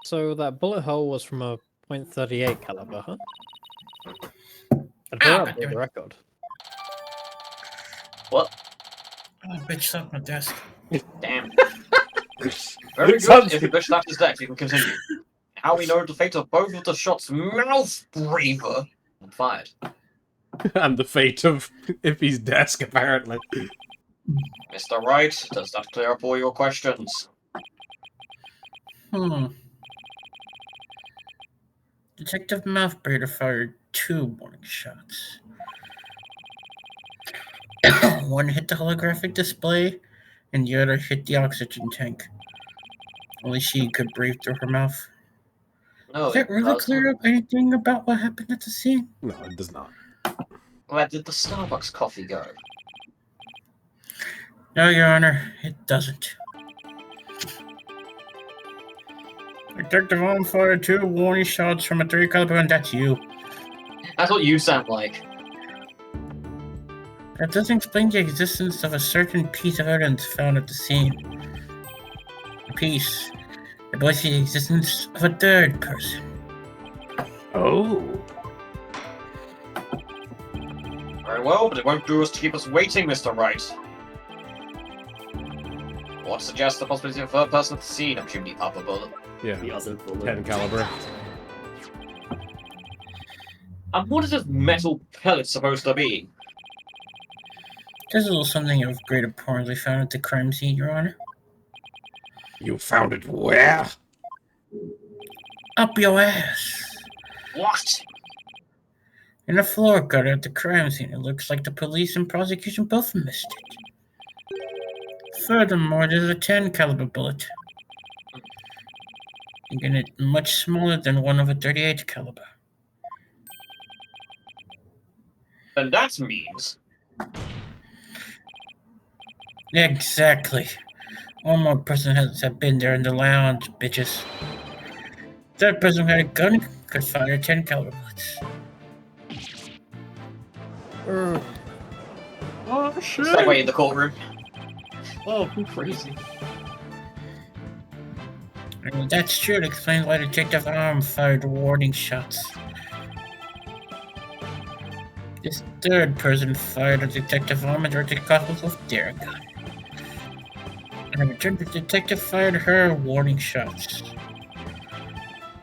So that bullet hole was from a .38 caliber, huh? Ah, Adorable the record. What? Oh, bitch slapped my desk. Damn. Very good. If the bitch slapped his deck, you can continue. How we know the fate of both of the shots mouth breather and fired. And the fate of Iffy's desk, apparently. Mr. Wright, does that clear up all your questions? Detective Mouthbreather fired 2 warning shots. One hit the holographic display, and the other hit the oxygen tank. Only she could breathe through her mouth. No, Does that really clear up anything about what happened at the scene? No, it does not. Where did the Starbucks coffee go? No, Your Honor, it doesn't. Detective Arm fired 2 warning shots from a 3 caliber, and that's you. That's what you sound like. That doesn't explain the existence of a certain piece of evidence found at the scene. The piece that was the existence of a 3rd person. Oh. Very well, but it won't do us to keep us waiting, Mr. Wright. What suggests the possibility of a 3rd person at the scene? I'm assuming the upper bullet. Yeah, The other bullet. 10 caliber. And what is this metal pellet supposed to be? There's a little something of great importance we found at the crime scene, Your Honor. You found it where? Up your ass. What? In a floor gutter at the crime scene, it looks like the police and prosecution both missed it. Furthermore, there's a 10 caliber bullet. Again, it's much smaller than one of a 38 caliber. And that means... Exactly. One more person has been there in the lounge, bitches. That person who had a gun could fire 10 caliber bullets. Oh shit! Segue in the courtroom. Oh, who crazy? And that's true. It explains why Detective Arm fired warning shots. This third person fired a detective arm and directed Cosmos with their gun. And in return, the detective fired her warning shots.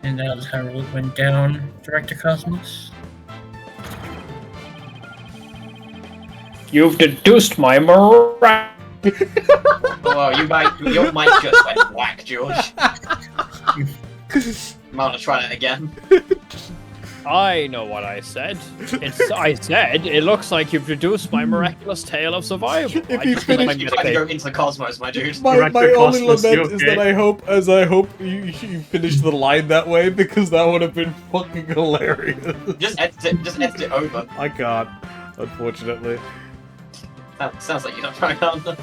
And that was how it went down, Director Cosmos. You've deduced my morale. Well, your mic just went whack, George. I'm gonna try that again. I know what I said. I said it looks like you've deduced my miraculous tale of survival. If I you just think finish- my You tried to mistake. go into the cosmos, my dude. My Director only Cosmos, you lament is that okay? I hope you finished the line that way because that would have been fucking hilarious. Just edit it over. I can't, unfortunately. Sounds like you're not trying on.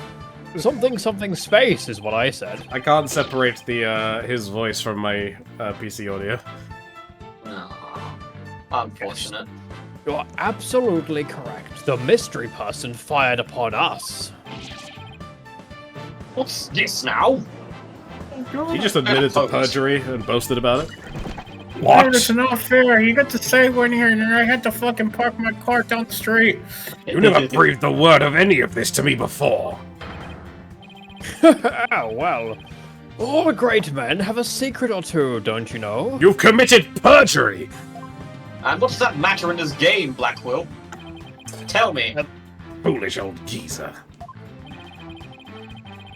Something space is what I said. I can't separate the his voice from my PC audio. No. Unfortunate. You're absolutely correct. The mystery person fired upon us. What's this now? He just admitted to perjury and boasted about it. Oh, this is not fair. You got to say one here, and then I had to fucking park my car down the street. You never breathed a word of any of this to me before. Oh, well. All great men have a secret or two, don't you know? You've committed perjury! And what does that matter in this game, Blackwell? Tell me. Foolish old geezer.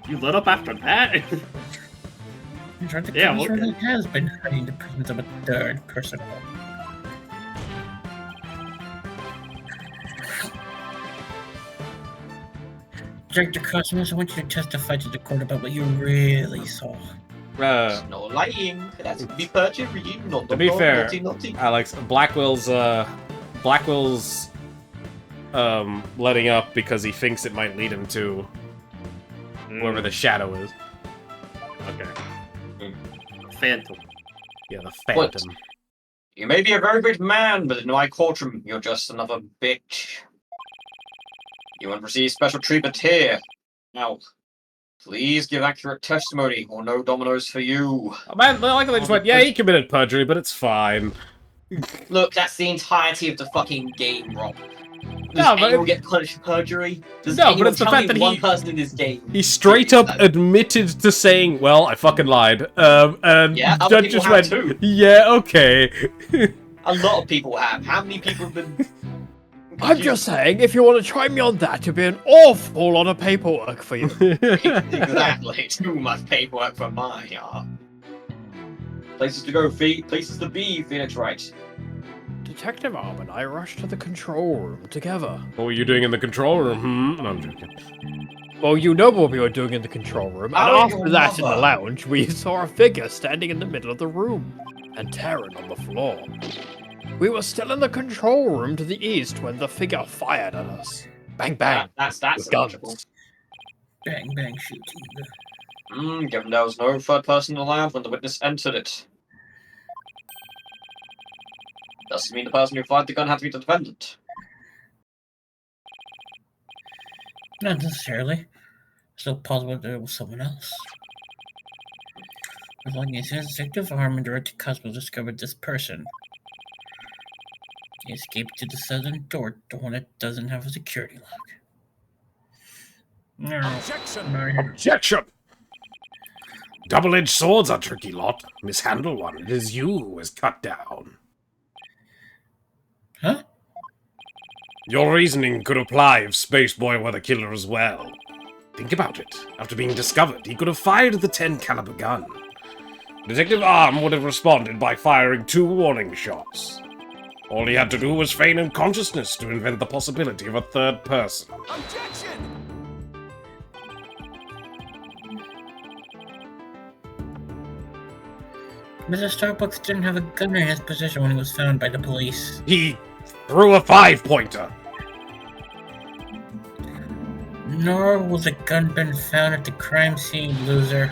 You lit up after that? Director Yeah, Cosmos okay. really has been hiding the presence of a third person. Director Cosmos, I want you to testify to the court about what you really saw. No lying. That's be perjury. Not To be fair, naughty. Alex, Blackwell's letting up because he thinks it might lead him to whoever the shadow is. Okay. Phantom. Yeah, the What? Phantom. You may be a very great man, but in my courtroom, you're just another bitch. You won't receive special treatment here. Now, please give accurate testimony, or no dominoes for you. Oh, man, I like how they just went, yeah, he committed perjury, but it's fine. Look, that's the entirety of the fucking game, Rob. Does No, but anyone get punished for perjury? Does No, but anyone it's the tell fact me that one he- person in this game? He straight up admitted to saying, well, I fucking lied. And Yeah, other Judge people just have went, too. yeah, okay. A lot of people have. How many people have been... I'm just saying, if you want to try me on that, it'd be an awful lot of paperwork for you. Exactly. Too much paperwork for my Places to go, places to be, Phoenix Wright. Detective Arm and I rushed to the control room together. What were you doing in the control room? No, I'm joking. Well, you know what we were doing in the control room, and Oh, after your that in the mother. lounge, we saw a figure standing in the middle of the room, and Terran on the floor. We were still in the control room to the east when the figure fired at us. Bang bang. That's with illogical. guns. Bang, bang, shooting. Given there was no third person allowed when the witness entered it. Does it mean the person who fired the gun had to be the defendant? Not necessarily. Still possible that there was someone else. As long as his Detective Arm and Director Cosmos discovered this person. He escaped to the southern door, the one that doesn't have a security lock. No. Objection! Double-edged swords are tricky lot. Mishandle one. It is you who is cut down. Huh? Your reasoning could apply if Space Boy were the killer as well. Think about it. After being discovered, he could have fired the 10 caliber gun. Detective Arm would have responded by firing 2 warning shots. All he had to do was feign unconsciousness to invent the possibility of a third person. Mr. Starbucks didn't have a gun in his possession when he was found by the police. He threw a 5-pointer. Nor was a gun been found at the crime scene, loser.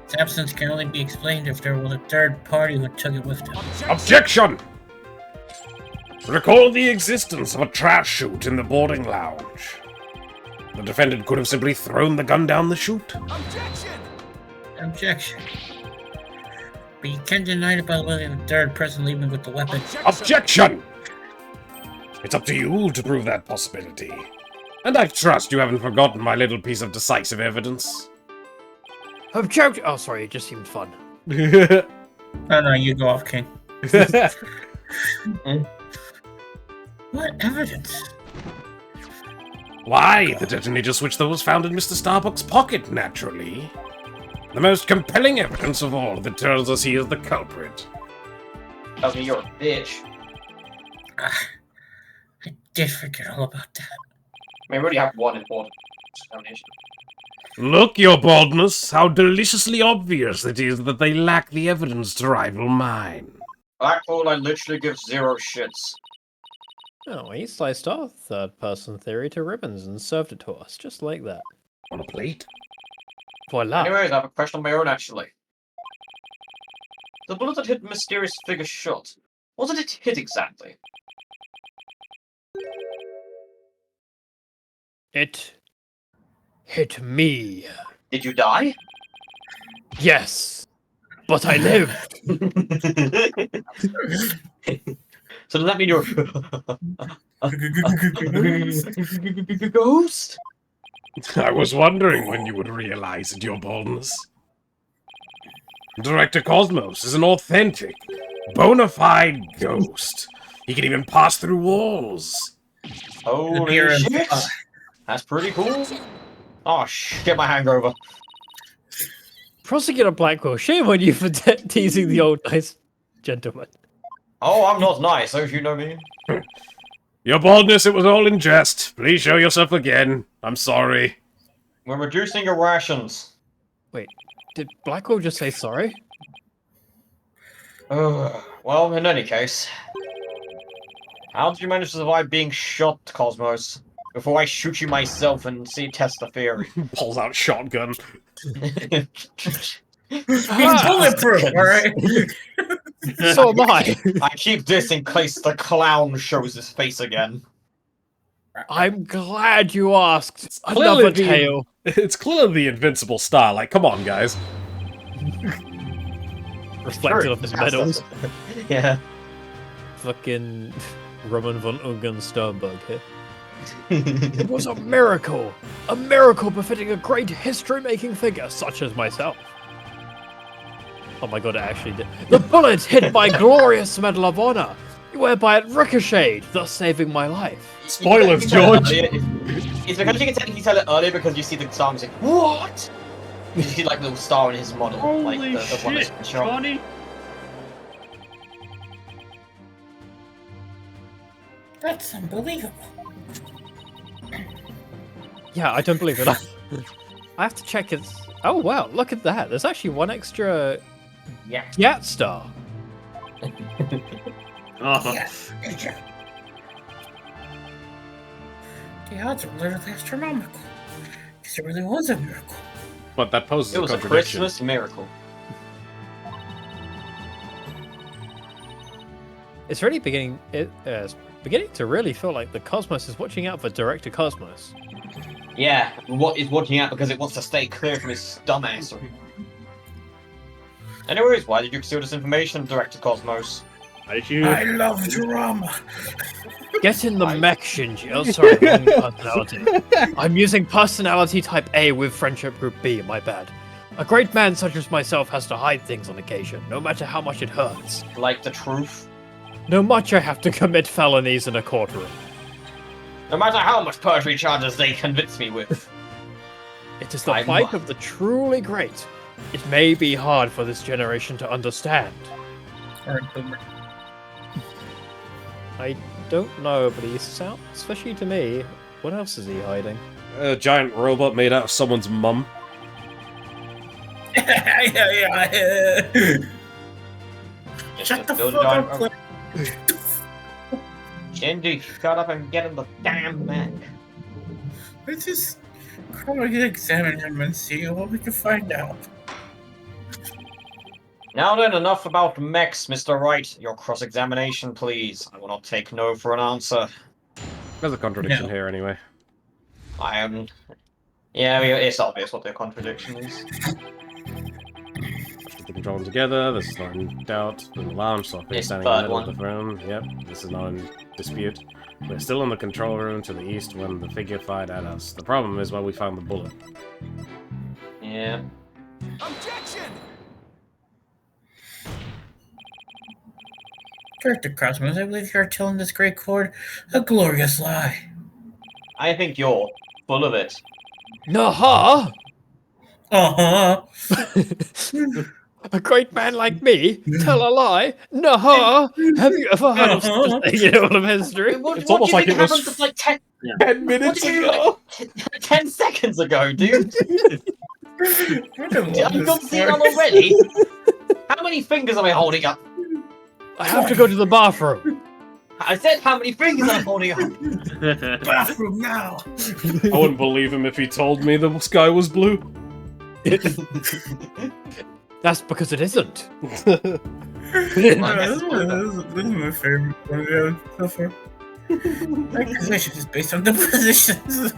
Its absence can only be explained if there was a third party who took it with them. Objection! Recall the existence of a trash chute in the boarding lounge. The defendant could have simply thrown the gun down the chute. Objection. But you can't deny the possibility of a third person leaving with the weapon. Objection! It's up to you to prove that possibility. And I trust you haven't forgotten my little piece of decisive evidence. Objection! Oh, sorry, it just seemed fun. Oh no, you go off, King. What evidence? Why, the detonator switch that was found in Mr. Starbuck's pocket, naturally. The most compelling evidence of all that tells us he is the culprit. Tells me you're a bitch. I did forget all about that. I mean, we already have one important examination. Look, your baldness, how deliciously obvious it is that they lack the evidence to rival mine. Blackpool, I literally give 0 shits. Oh, he sliced our third-person theory to ribbons and served it to us, just like that. On a plate? Voila. Anyways, I have a question of my own, actually. The bullet that hit mysterious figure shot, what did it hit exactly? It hit me. Did you die? Yes, but I lived. So does that mean you're a ghost? I was wondering when you would realize it, your baldness. Director Cosmos is an authentic, bona fide ghost. He can even pass through walls. Holy shit! That's pretty cool. Oh shit, my hangover. Prosecutor Blackwell, shame on you for teasing the old nice gentleman. Oh, I'm not nice, don't you know me? Your baldness, it was all in jest. Please show yourself again. I'm sorry. We're reducing your rations. Wait, did Blackwell just say sorry? Well, in any case. How did you manage to survive being shot, Cosmos? Before I shoot you myself and test the theory. Pulls out shotgun. He's bulletproof, alright? So am I. I keep this in case the clown shows his face again. I'm glad you asked. clearly Another the- tale. It's clearly the invincible star. Like, come on, guys. Reflected off his medals. Yeah. Fucking Roman von Ungern Sternberg here. It was a miracle befitting a great history-making figure such as myself. Oh my god, it actually did. The bullet hit my glorious Medal of Honor, whereby it ricocheted, thus saving my life. Spoilers, George. It's because you can technically tell it earlier because you see the star and say, what? You see like the little star in his model. Holy like the one shit, that's shot. Johnny! That's unbelievable. Yeah, I don't believe it. I have to check it. Oh wow, look at that. There's actually one extra Yeah. Yat star. Oh, Yeah, good job. The odds are literally astronomical. Because it really was a miracle. But that poses It was a a contradiction. Christmas miracle. It's really beginning. It's beginning to really feel like the Cosmos is watching out for Director Cosmos. Yeah, what is watching out because it wants to stay clear from his dumbassery. Anyways, why did you conceal this information, Director Cosmos? how did you? I love drama. Get in the mech, Shinji. Oh, sorry, wrong personality. I'm using personality type A with friendship group B, my bad. A great man such as myself has to hide things on occasion, no matter how much it hurts. Like the truth? No much I have to commit felonies in a courtroom. No matter how much perjury charges they convince me with. It is the I'm- plight of the truly great. It may be hard for this generation to understand. Alright, boomer. I don't know, but he sounds, especially to me, what else is he hiding? A giant robot made out of someone's mum. Shut the Build fuck giant up, robot. Cliff. Shinji, shut up and get in the damn mech. Let's just examine him and see what we can find out. Now then, enough about mechs, Mr. Wright. Your cross-examination, please. I will not take no for an answer. There's a contradiction No. here, anyway. I am... Yeah, it's obvious what the contradiction is. The controlling together. This is not in doubt. In the lounge, so It's standing in the third middle one. of the throne. Yep, this is not in dispute. We're still in the control room to the east when the figure fired at us. The problem is where we found the bullet. Yeah. Director Cosmos, I believe you are telling this great court a glorious lie. I think you're full of it. Nah. Uh-huh. A great man like me tell a lie? Nah. Have you ever heard of such a thing in all of history? It's almost do you like think it was happened like 10 10 minutes ago! 10 seconds ago, dude? I don't Have you want got this the scene on part. already? How many fingers am I holding up? I have to go to the bathroom. I said how many fingers I'm holding up. Bathroom now. I wouldn't believe him if he told me the sky was blue. That's because it isn't. This is my favorite one so far. My position is based on the positions.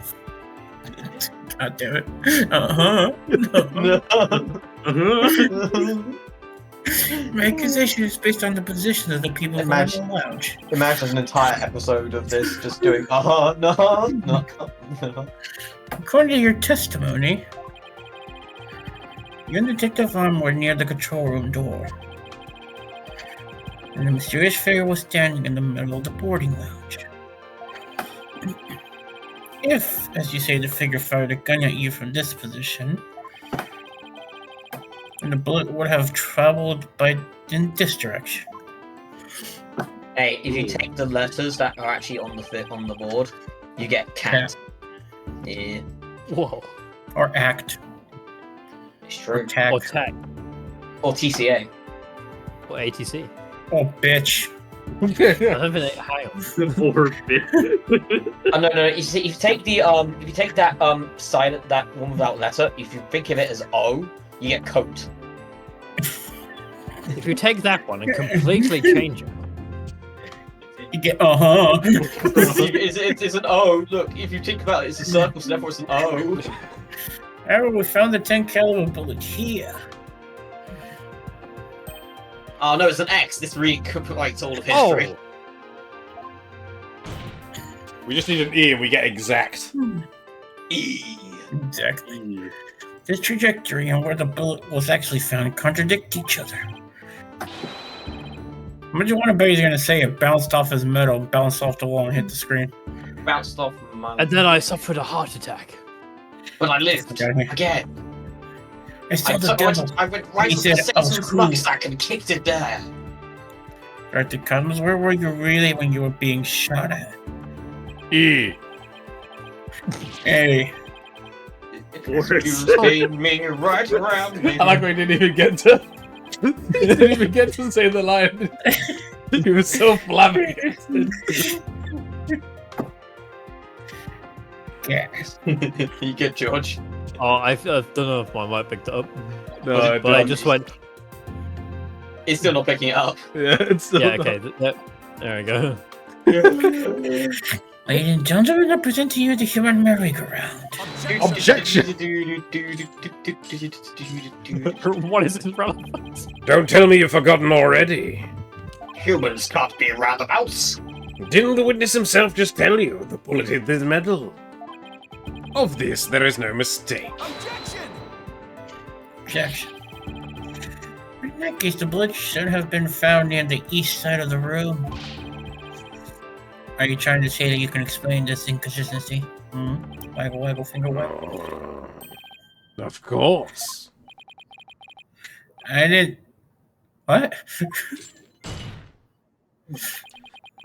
God damn it. My accusation is based on the position of the people in the lounge. Imagine an entire episode of this just doing no. According to your testimony, you and Detective Vaughn were near the control room door, and the mysterious figure was standing in the middle of the boarding lounge. If, as you say, the figure fired a gun at you from this position, and the bullet would have traveled in this direction. Hey, if you take the letters that are actually on the board, you get cat. Yeah, Whoa. Or act. it's true. Or tag. Or tech. Or TCA. Or ATC. Oh, bitch. I don't think they high Or bit. Oh, no. You see, if you take that silent, that one without letter, if you think of it as O, you get coat. If you take that one and completely change it. You get It's an O. Look, if you think about it, it's a circle, so therefore it's an O. However, we found the 10 caliber bullet here. Oh no, it's an X. This recapitulates all of history. Oh. We just need an E and we get exact. E. Exactly. This trajectory and where the bullet was actually found contradict each other. What do you want to bet he's going to say? It bounced off his metal, bounced off the wall, and hit the screen. Bounced off my. And then I suffered a heart attack. But I lived Okay. again. I saw the devil. I went right He to the said I was Simpsons cool. smokestack and kicked it there. Director Cosmos, where were you really when you were being shot at? E. Hey. You spin me right around me. I like we didn't even get to. didn't even get to say the line. He was so flabbergasted. Yes. You get George. Oh, I don't know if my mic picked it up. No, But I just went, It's still not picking it up. Yeah, it's still yeah, okay. There we go. Ladies and gentlemen, I present to you the human merry-go-round. Objection! What is this relevance? Don't tell me you've forgotten already. Humans can't be roundabouts. Didn't the witness himself just tell you the bullet hit this metal? Of this, there is no mistake. Objection. In that case, the bullet should have been found near the east side of the room. Are you trying to say that you can explain this inconsistency? Waggle, waggle, finger waggle. Of course. I didn't... What?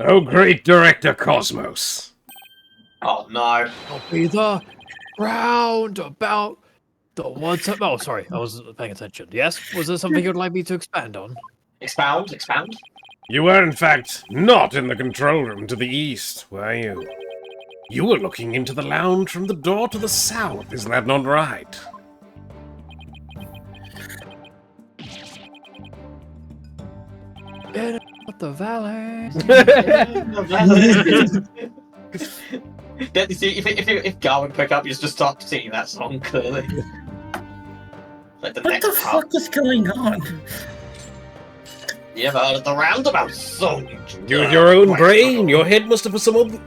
Oh, great Director Cosmos. Oh no. I'll be the roundabout. The what's up? Oh, sorry, I wasn't paying attention. Yes, was there something you'd like me to expand on? Expound. You were, in fact, not in the control room to the east, were you? You were looking into the lounge from the door to the south, isn't that not right? In the valley. You see, if Garwin pick up, you just start singing that song clearly. Like the What next the fuck is going on? You ever heard of the roundabout song? Use your own brain. Your head must have some other...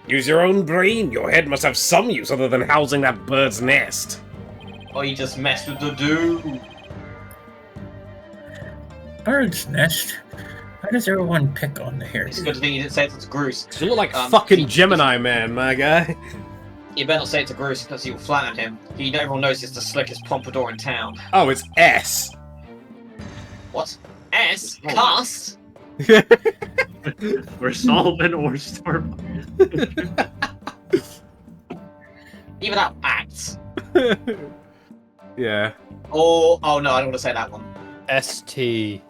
Use your own brain. Your head must have some use other than housing that bird's nest. Or you just messed with the dude. Bird's nest? Why does everyone pick on the hair? It's a good thing you didn't say it to Groose. You look like fucking Gemini Man, my guy. You better not say it to Groose because you'll flatten him. Everyone knows he's the slickest pompadour in town. Oh, it's S. What? S? Cast? Or Solomon or Storm. Even out acts. Yeah. Oh no, I don't want to say that one. ST1.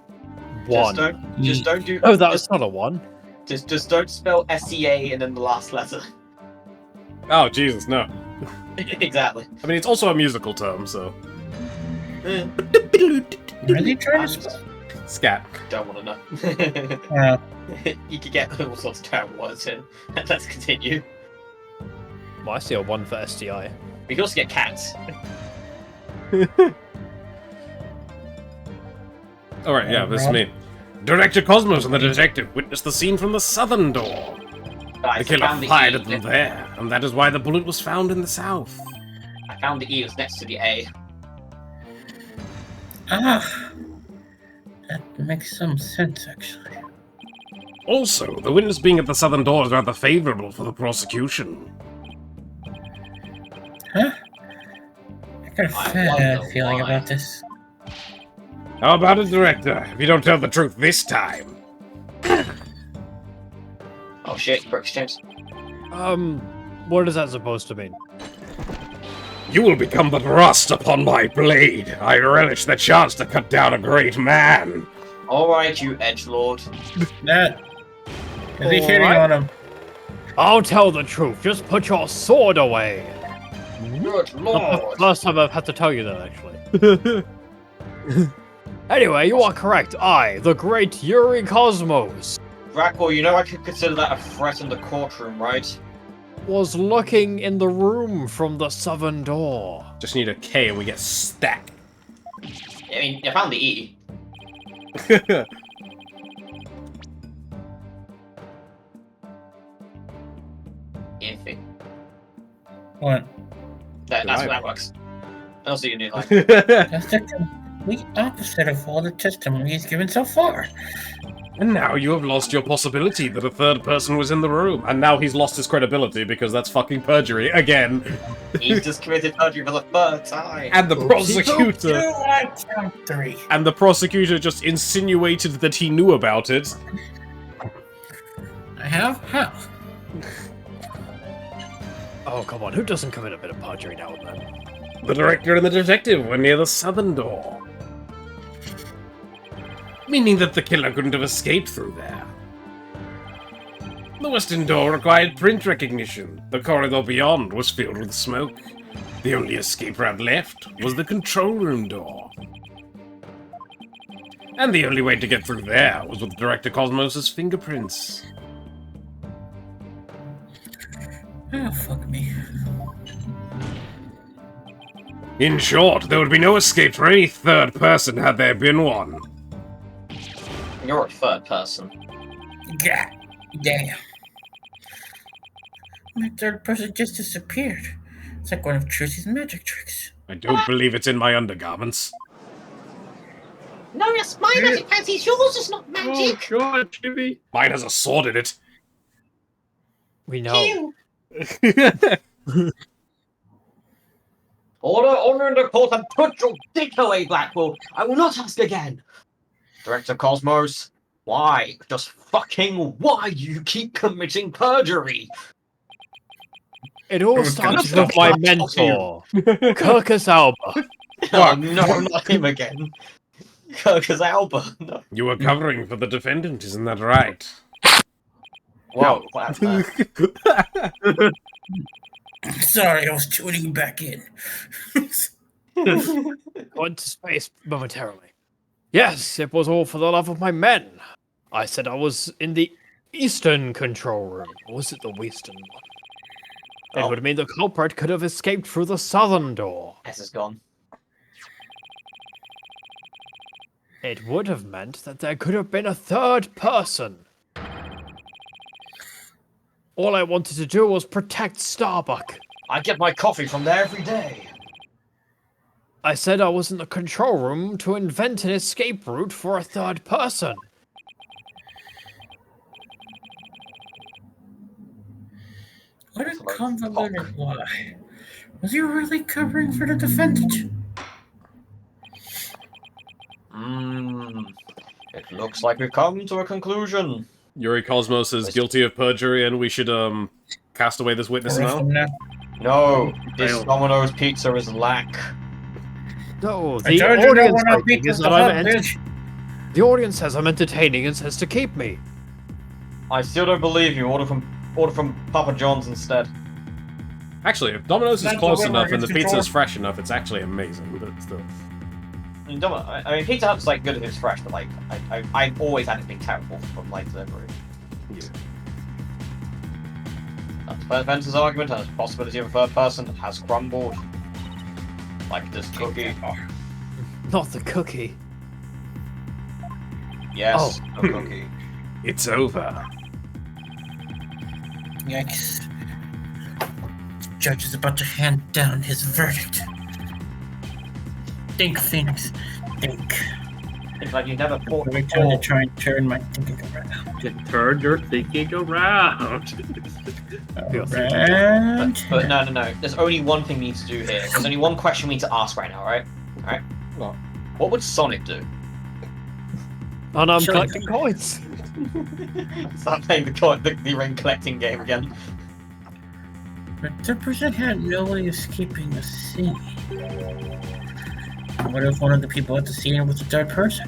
Just don't do. Oh, that's not a 1. Just don't spell SCA and then the last letter. Oh, Jesus, no. Exactly. I mean, it's also a musical term, so... Really trying to spell? Scat. Don't want to know. Yeah. You could get all sorts of terrible words in. Let's continue. Well, I see a 1 for STI. We can also get cats. Alright, yeah, this is me. Director Cosmos and the detective witnessed the scene from the southern door. Guys, The killer I found fired E. them there, and that is why the bullet was found in the south. I found the E was next to the A. Ah, that makes some sense, actually. Also, the witness being at the southern door is rather favorable for the prosecution. Huh? I got a I bad wonder feeling why. about this. How about it, Director? If you don't tell the truth this time. Oh shit, quick exchange. What is that supposed to mean? You will become but rust upon my blade. I relish the chance to cut down a great man. Alright, you edgelord. That. Is he hitting Alright. on him? I'll tell the truth. Just put your sword away. Good Not lord. the first time I've had to tell you that, actually. Anyway, you are correct. I, the great Yuri Cosmos, Rackle, you know I could consider that a threat in the courtroom, right? was looking in the room from the southern door. Just need a K and we get stacked. I mean, I found the E. Iffy. What? That's Right. how that works. I'll see you new life. That's the complete opposite of all the testimony he's given so far. And now you have lost your possibility that a third person was in the room. And now he's lost his credibility because that's fucking perjury again. He's just committed perjury for the third time. And the prosecutor. I count 3. And the prosecutor just insinuated that he knew about it. I have? How? Oh, come on. Who doesn't commit a bit of perjury now and then? The director and the detective were near the southern door. Meaning that the killer couldn't have escaped through there. The western door required print recognition. The corridor beyond was filled with smoke. The only escape route left was the control room door. And the only way to get through there was with Director Cosmos' fingerprints. Oh, fuck me. In short, there would be no escape for any third person had there been one. You're a third person. God damn. My third person just disappeared. It's like one of Trucy's magic tricks. I don't believe it's in my undergarments. No, yes, my magic fancies. Yours is not magic. Oh god, Jimmy. Mine has a sword in it. We know. Ew. Order in the court and put your dick away, Blackwell. I will not ask again. Director Cosmos, why? Just fucking why do you keep committing perjury? It all started with my mentor, Kirkus Alba. Oh, no, not him again. Kirkus Alba. No. You were covering for the defendant, isn't that right? Whoa, whatever. Sorry, I was tuning back in. Went to space momentarily. Yes, it was all for the love of my men. I said I was in the eastern control room. Or was it the western one? It Oh. would mean the culprit could have escaped through the southern door. S is gone. It would have meant that there could have been a third person. All I wanted to do was protect Starbuck. I get my coffee from there every day. I said I was in the control room to invent an escape route for a third person. What a convoluted lie. Was he really covering for the defendant? It looks like we've come to a conclusion. Yuri Cosmos is guilty of perjury, and we should cast away this witness Arrest now. him now. No, this Domino's pizza is lack. No, I the told you no audience one on I think, pizza's is the that I'm hub, bitch. the audience says I'm entertaining and says to keep me. I still don't believe you. Order from Papa John's instead. Actually, if Domino's is That's close the enough winner and the against pizza control. is fresh enough, it's actually amazing. But still, I mean, Pizza Hut's like good if it's fresh, but like I've always had it being terrible from like delivery. That's Ventus' argument, and the possibility of a third person has crumbled. Like this cookie. Not the cookie. Yes, the cookie. it's over. Yikes. The judge is about to hand down his verdict. Think, Phoenix. Think. It's like you never fought Every time before. to try and turn my thinking around. Turn your thinking around. Around. But no. There's only one thing we need to do here. There's only one question we need to ask right now, right? Alright? What? What would Sonic do? And I'm Sure. collecting coins. Start playing the ring collecting game again. But the person had no way of escaping the scene. What if one of the people at the scene was a third person?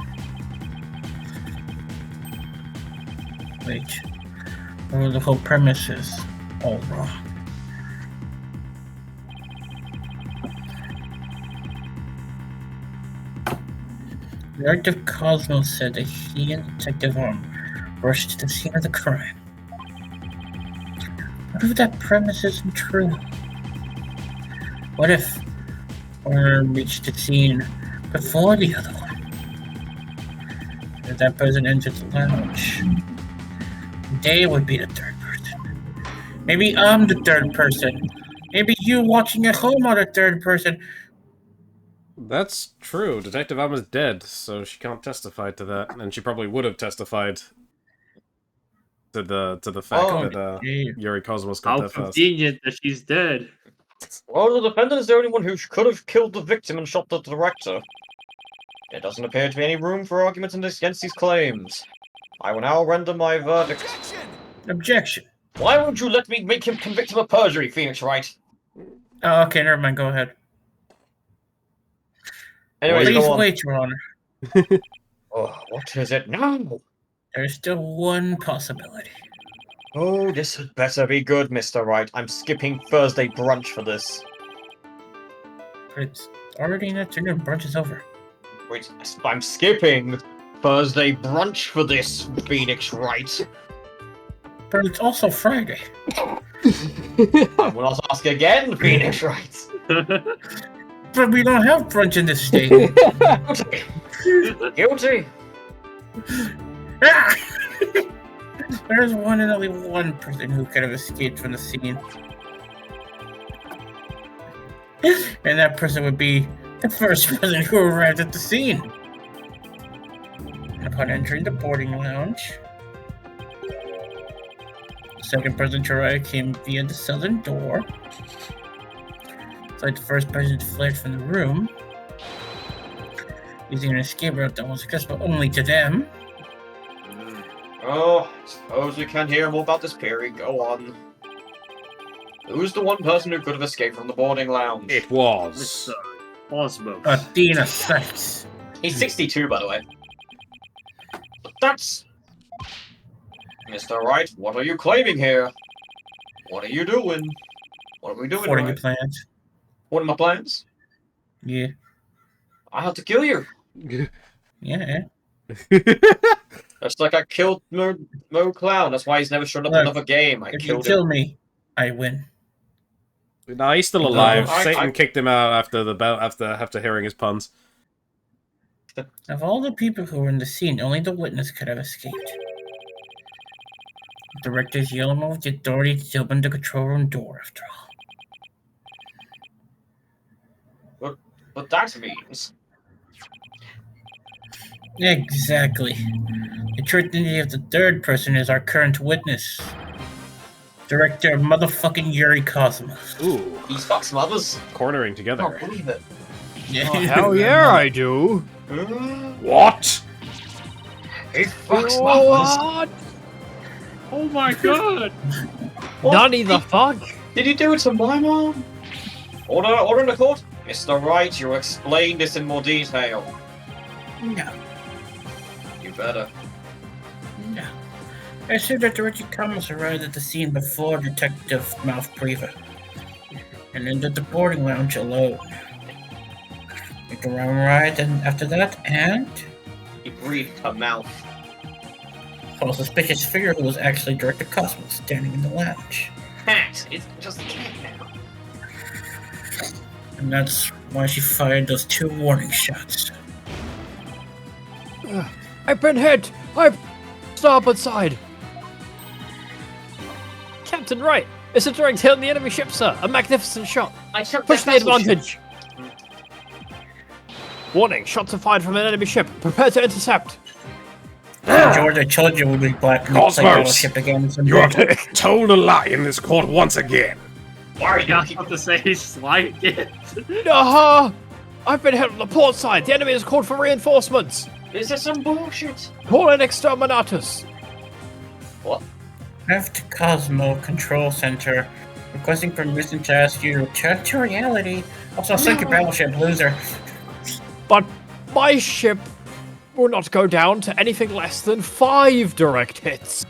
Wait. Or the whole premise is all wrong. The Art of Cosmos said that he and Detective Arm rushed to the scene of the crime. What if that premise isn't true? What if Arm reached the scene before the other one? If that person entered the lounge, they would be the third person. Maybe I'm the third person. Maybe you watching at home are the third person. That's true. Detective Alma's dead, so she can't testify to that, and she probably would have testified to the fact Oh, that yeah. Yuri Cosmos got How there first. convenient that she's dead. Well, the defendant is the only one who could have killed the victim and shot the director. There doesn't appear to be any room for argument against these claims. I will now render my verdict. Objection. Why won't you let me make him convict him of perjury, Phoenix Wright? Oh, okay, never mind. Go ahead. Anyways, Please go on. wait, Your Honor. Oh, what is it now? There's still one possibility. Oh, this had better be good, Mr. Wright. I'm skipping Thursday brunch for this. But it's already in afternoon. Brunch is over. Wait, I'm skipping Thursday brunch for this, Phoenix Wright. But it's also Friday. I will not ask again, Phoenix Wright. But we don't have brunch in this state. Guilty. Ah! There's one and only one person who could have escaped from the scene. And that person would be the first person who arrived at the scene. Upon entering the boarding lounge, the second person to arrive came via the southern door. It's like the first person fled from the room, using an escape route that was accessible only to them. Oh, I suppose we can hear more about this period. Go on. Who's the one person who could have escaped from the boarding lounge? It was. Mr. Cosmos. Athena Sykes. He's 62, by the way. But that's... Mr. Wright, what are you claiming here? What are you doing? What are we doing, What are your Wright? plans? What are my plans? Yeah. I had to kill you. Yeah. Just like I killed Mo Clown. That's why he's never shown up in Look, another game. I If you killed kill him. me, I win. No, he's still alive. I- Satan I- kicked him out after the after hearing his puns. Of all the people who were in the scene, only the witness could have escaped. The director's yelling over the authority to open the control room door, after all. But that means... Exactly. The truth of the third person is our current witness. Director motherfucking Yuri Cosmos. Ooh, These fucks mothers. cornering I together. can't believe it. Yeah. Oh, hell yeah, I do. What? These fucks mothers. What? Oh my god! Nani the fuck? Did you do it to my mom? Order in the court? Mr. Wright, you explain this in more detail. No. You better. No. I assume that Director Cosmos arrived at the scene before Detective Malfreva and entered the boarding lounge alone. Took a round ride, and after that, and He breathed her mouth. saw a suspicious figure who was actually Director Cosmos standing in the lounge. Cat! It's just a cat now. And that's why she fired those 2 warning shots. I've been hit! Starboard side! Captain Wright! It's a direct hit on the enemy ship, sir! A magnificent shot! I shot Push that the vessel ship. advantage! Warning, shots are fired from an enemy ship. Prepare to intercept! George, I told you we'd be black and Cosmos, battleship again. You have told a lie in this court once again. Why are You're you not about to say slide it. Aha! I've been hit on the port side. The enemy has called for reinforcements. This is some bullshit. Call in exterminatus. What? Left Cosmo Control Center, requesting permission to ask you to return to reality. Also, sink your battleship, loser. But my ship will not go down to anything less than 5 direct hits.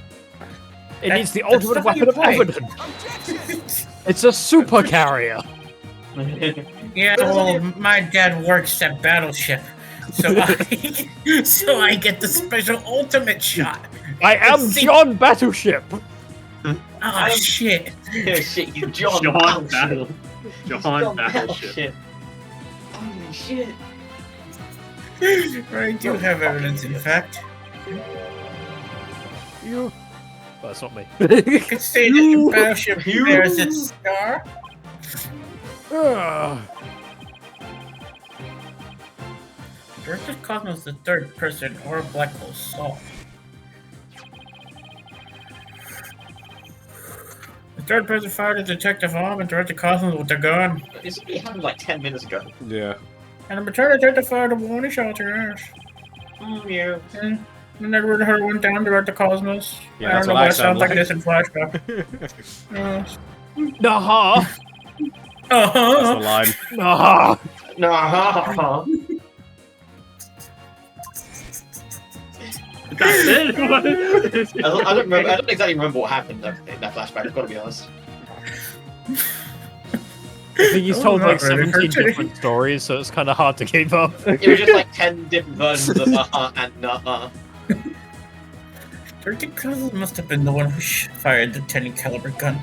It needs the That's ultimate not how weapon of you play. evidence. It's a super carrier. Yeah, well, my dad works at Battleship, so I get the special ultimate shot. I am See- John Battleship. Oh shit! Yeah, shit, you John. John Battleship. Battle. John Battleship. Holy shit. I do have evidence, in fact. You. Well, that's not me. You could say that your battleship bears its star. Director Cosmos, the third person, or a black hole saw. The third person fired at Detective Arm and Director Cosmos with the gun. It happened like 10 minutes ago. Yeah. And in return, Detective fired a warning shot to her. Yeah. And Edward her went down Director Cosmos. Yeah, I that's don't know what why I it sounds sound like like. this in flashback. Nah. That's the line. Nah. No. That's it. I don't remember. I don't exactly remember what happened in that flashback. I've got to be honest. I think he's Oh, told not like really. 17 different stories, so it's kind of hard to keep up. It was just like 10 different versions of and Director Cosmos must have been the one who fired the 10 caliber gun.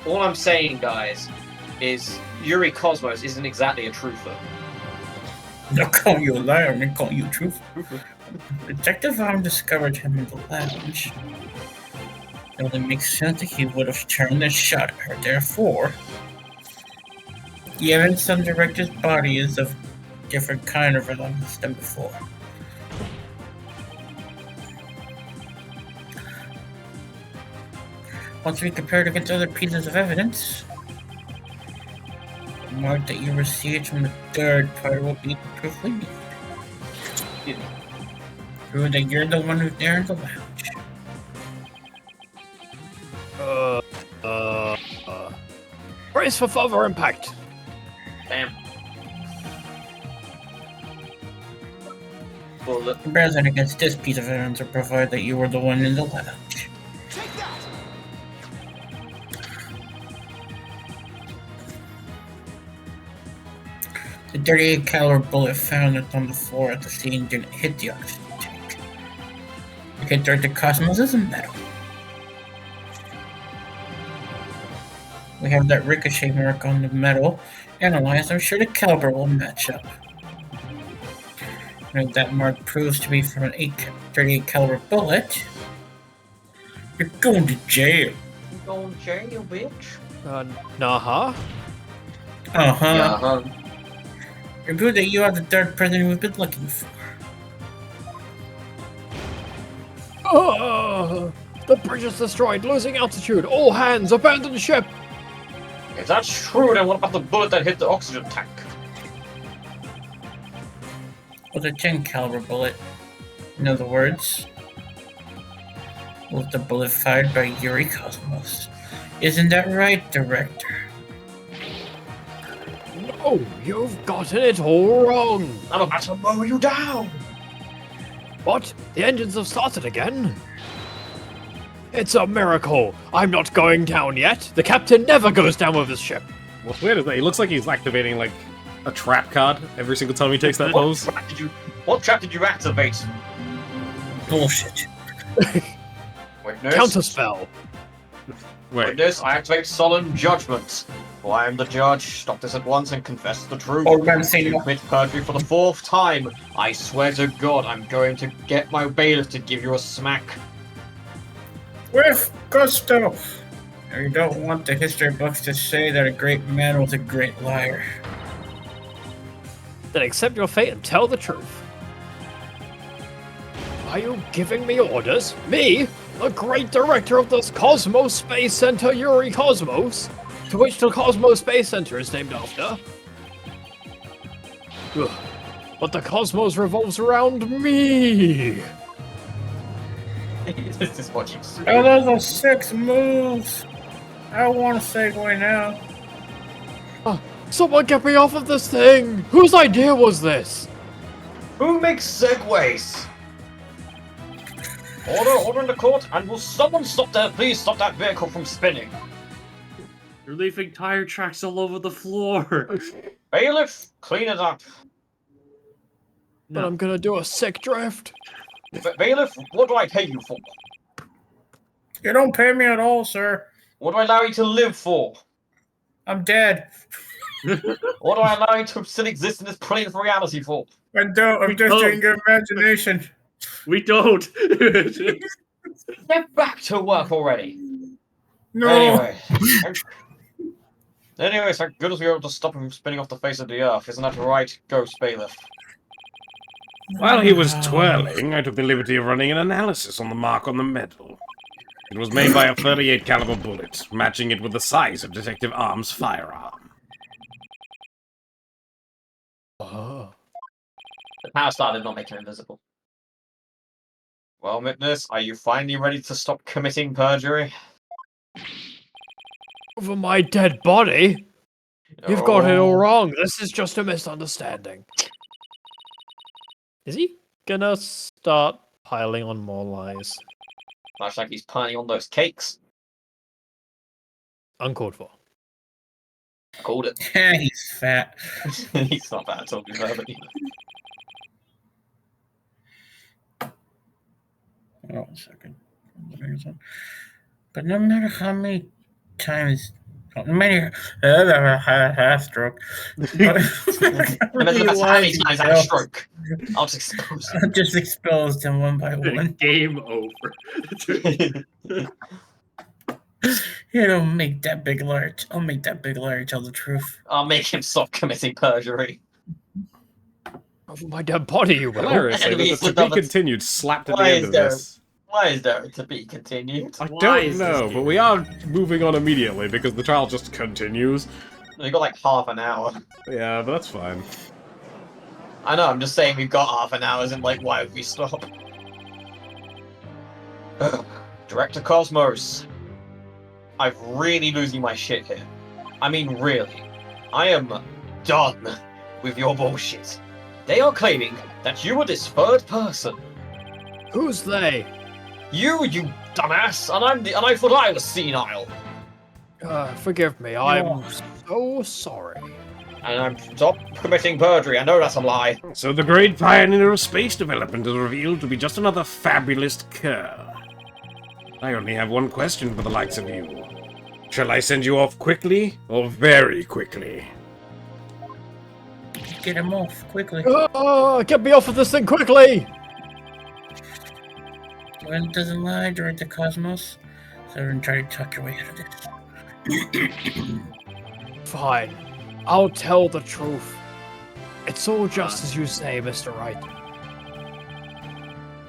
All I'm saying, guys, is Yuri Cosmos isn't exactly a truther. They'll call you a liar and they call you a truth. Detective Arm discovered him in the lounge. It only makes sense that he would have turned and shot at her. Therefore, the evidence on the director's body is of different kind of relevance than before. Once we compare it against other pieces of evidence, the mark that you received from the third party will be the proof we need. Prove that you're the one who's there in the lounge. Brace for further impact. Damn. Well, look, Comparison against this piece of evidence will provide that you were the one in the lounge. The 38 caliber bullet found on the floor at the scene didn't hit the oxygen tank. It hit Director Cosmos as a metal. We have that ricochet mark on the metal analyzed. I'm sure the caliber will match up. And if that mark proves to be from an 38 caliber bullet, you're going to jail. You going to jail, bitch? Nah. Uh-huh. Yeah, You're good that you are the third person we've been looking for. The bridge is destroyed, losing altitude. All hands, abandon ship. If that's true, then what about the bullet that hit the oxygen tank? With a 10 caliber bullet. In other words, with the bullet fired by Yuri Cosmos. Isn't that right, Director? No, you've gotten it all wrong. I'm about to mow you down! What? The engines have started again? It's a miracle. I'm not going down yet. The captain never goes down with his ship. What's weird is that he looks like he's activating, like, a trap card every single time he takes that pose. What trap did you activate? Bullshit. Witness? Counterspell. Wait, Witness, I activate solemn judgment. For I am the judge. Stop this at once and confess the truth. Or I'm saying You commit perjury for the 4th time. I swear to God, I'm going to get my bailiff to give you a smack. with gusto. You don't want the history books to say that a great man was a great liar. Then accept your fate and tell the truth. Are you giving me orders? Me? The great director of the Cosmos Space Center, Yuri Cosmos? To which the Cosmos Space Center is named after? Ugh. But the cosmos revolves around me! This is what you see. Oh, those are 6 moves. I want to segue now. Someone get me off of this thing! Whose idea was this? Who makes segways? Order in the court, and will someone please stop that vehicle from spinning? You're leaving tire tracks all over the floor. Bailiff, clean it up. But I'm gonna do a sick drift. Bailiff, what do I pay you for? You don't pay me at all, sir. What do I allow you to live for? I'm dead. What do I allow you to still exist in this plane of reality for? I don't. I'm just in your imagination. We don't. Get back to work already. No. Anyway, thank goodness we were able to stop him from spinning off the face of the earth. Isn't that right, Ghost Bailiff? While he was twirling, I took the liberty of running an analysis on the mark on the medal. It was made by a 38 caliber bullet, matching it with the size of Detective Arm's firearm. Oh. The power star did not make him invisible. Well, Witness, are you finally ready to stop committing perjury? Over my dead body? You've got it all wrong. This is just a misunderstanding. Is he gonna start piling on more lies? Looks like he's piling on those cakes. Uncalled for. I called it. He's fat. He's not bad at talking about it. Oh, a second. But no matter how many times, no matter half stroke. How many times I had a stroke? I'll just expose I just exposed them one by one. Game over. You don't make that big liar. I'll make that big liar tell the truth. I'll make him stop committing perjury. Over my dead body, you will. hilariously, Enemies the with to be others. continued slapped at the Why end is of there- this. Why is there to be continued? I Why don't is this know, but game- we are moving on immediately because the trial just continues. We got like half an hour. Yeah, but that's fine. I know, I'm just saying we've got half an hour, and like, why would we stop? Director Cosmos. I'm really losing my shit here. I mean, really. I am done with your bullshit. They are claiming that you were this third person. Who's they? You dumbass! And I thought I was senile. Forgive me. I'm so sorry. And I'm stop committing perjury. I know that's a lie. So the great pioneer of space development is revealed to be just another fabulous cur. I only have one question for the likes of you. Shall I send you off quickly or very quickly? get him off quickly. Oh, get me off of this thing quickly! Well, it doesn't lie, Director Cosmos. So then try to tuck your way out of this. Fine. I'll tell the truth. It's all just as you say, Mr. Wright.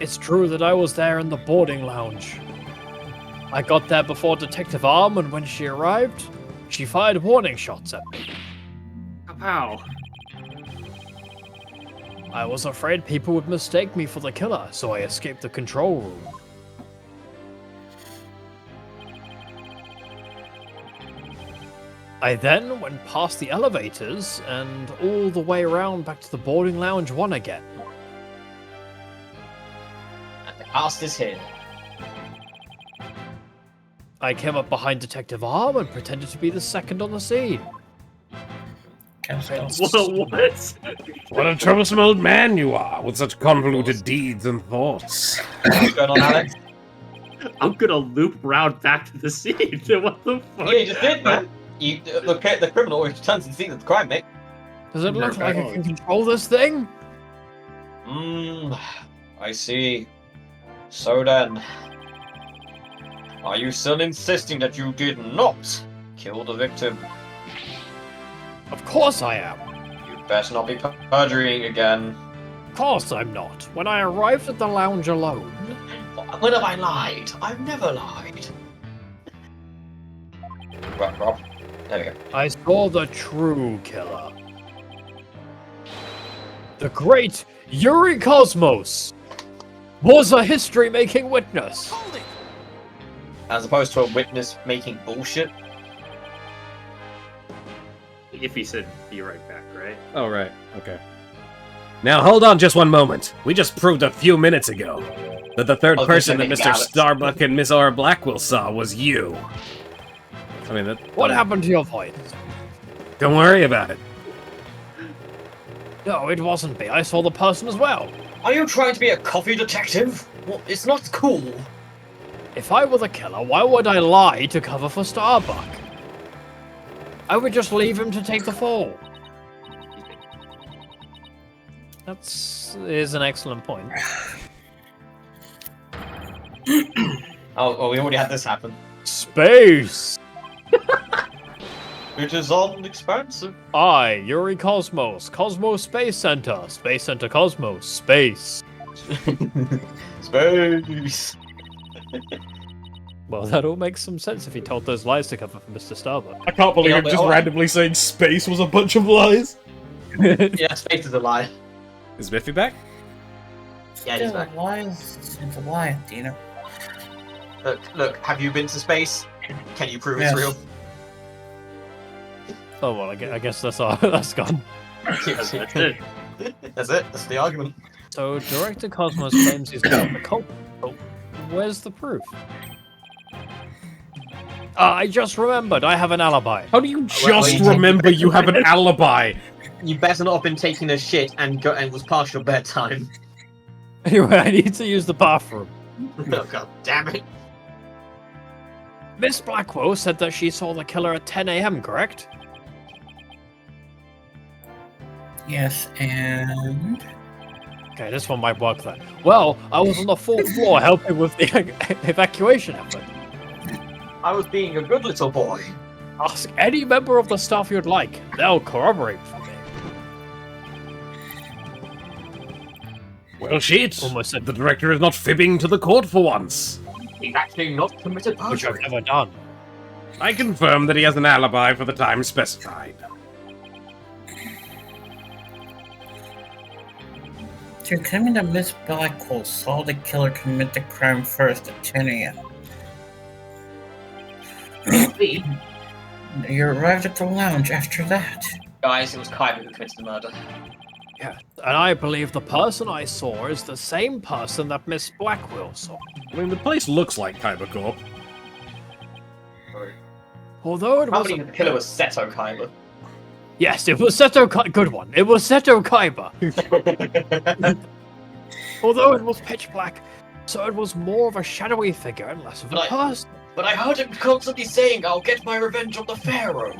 It's true that I was there in the boarding lounge. I got there before Detective Arm, and when she arrived, she fired warning shots at me. Pow. I was afraid people would mistake me for the killer, so I escaped the control room. I then went past the elevators and all the way around back to the boarding lounge 1 again. And the past is here. I came up behind Detective Arm and pretended to be the second on the scene. What? What a troublesome old man you are, with such convoluted deeds and thoughts. What's going on, Alex? I'm gonna loop round back to the scene. What the fuck? Yeah, you just did, man. The criminal always returns to the scene of the crime, mate. Does it look like I can control this thing? I see. So then, are you still insisting that you did not kill the victim? Of course I am. You better not be perjuring again. Of course I'm not. When I arrived at the lounge alone... When have I lied? I've never lied. Right, Rob. There we go. I saw the true killer. The great Yuri Cosmos was a history-making witness. As opposed to a witness making bullshit. If he said be right back, right? Oh, right. Okay. Now, hold on just one moment. We just proved a few minutes ago that the third person that Mr. Starbuck and Miss R. Blackwell saw was you. I mean, What happened to your voice? Don't worry about it. No, it wasn't me. I saw the person as well. Are you trying to be a coffee detective? Well, it's not cool. If I were the killer, why would I lie to cover for Starbuck? I would just leave him to take the fall. Is an excellent point. Oh, we already had this happen. Space! It is unexpensive. I, Yuri Cosmos, Cosmos Space Center, Space Center Cosmos, Space. Space. Well, that all makes some sense if he told those lies to cover for Mr. Starbuck. I can't believe Yeah, him but- just randomly saying space was a bunch of lies. Yeah, space is a lie. Is Biffy back? Yeah, he's Still back. a lie. It's a lie, Dina. Look, have you been to space? Can you prove Yes. it's real? Oh well, I guess that's all. That's gone. That's it. That's it. That's the argument. So, Director Cosmos claims he's not the culprit. So, where's the proof? I just remembered. I have an alibi. How do you just wait. remember you have an alibi? You better not have been taking a shit and it was past your bedtime. Anyway, I need to use the bathroom. Oh, god damn it. Miss Blackwell said that she saw the killer at 10 a.m., correct? Yes, and Okay, this one might work then. Well, I was on the 4th floor helping with the evacuation effort. I was being a good little boy. Ask any member of the staff you'd like. They'll corroborate for me. Well, shit. Almost said The director is not fibbing to the court for once. He's actually not committed which I've perjury. never done. I confirm that he has an alibi for the time specified. you're claiming that Miss Blackwell saw the killer commit the crime first at 10 a.m. You arrived at the lounge after that. Guys, it was Kyber who committed the murder. Yeah, and I believe the person I saw is the same person that Miss Blackwell saw. I mean, the place looks like Kyber Corp. Although it was Probably the killer was Seto Kyber. yes, it was Seto Good one. It was Seto Kaiba. Although it was pitch black, so it was more of a shadowy figure and less of a Like- person. But I heard him constantly saying, I'll get my revenge on the Pharaoh.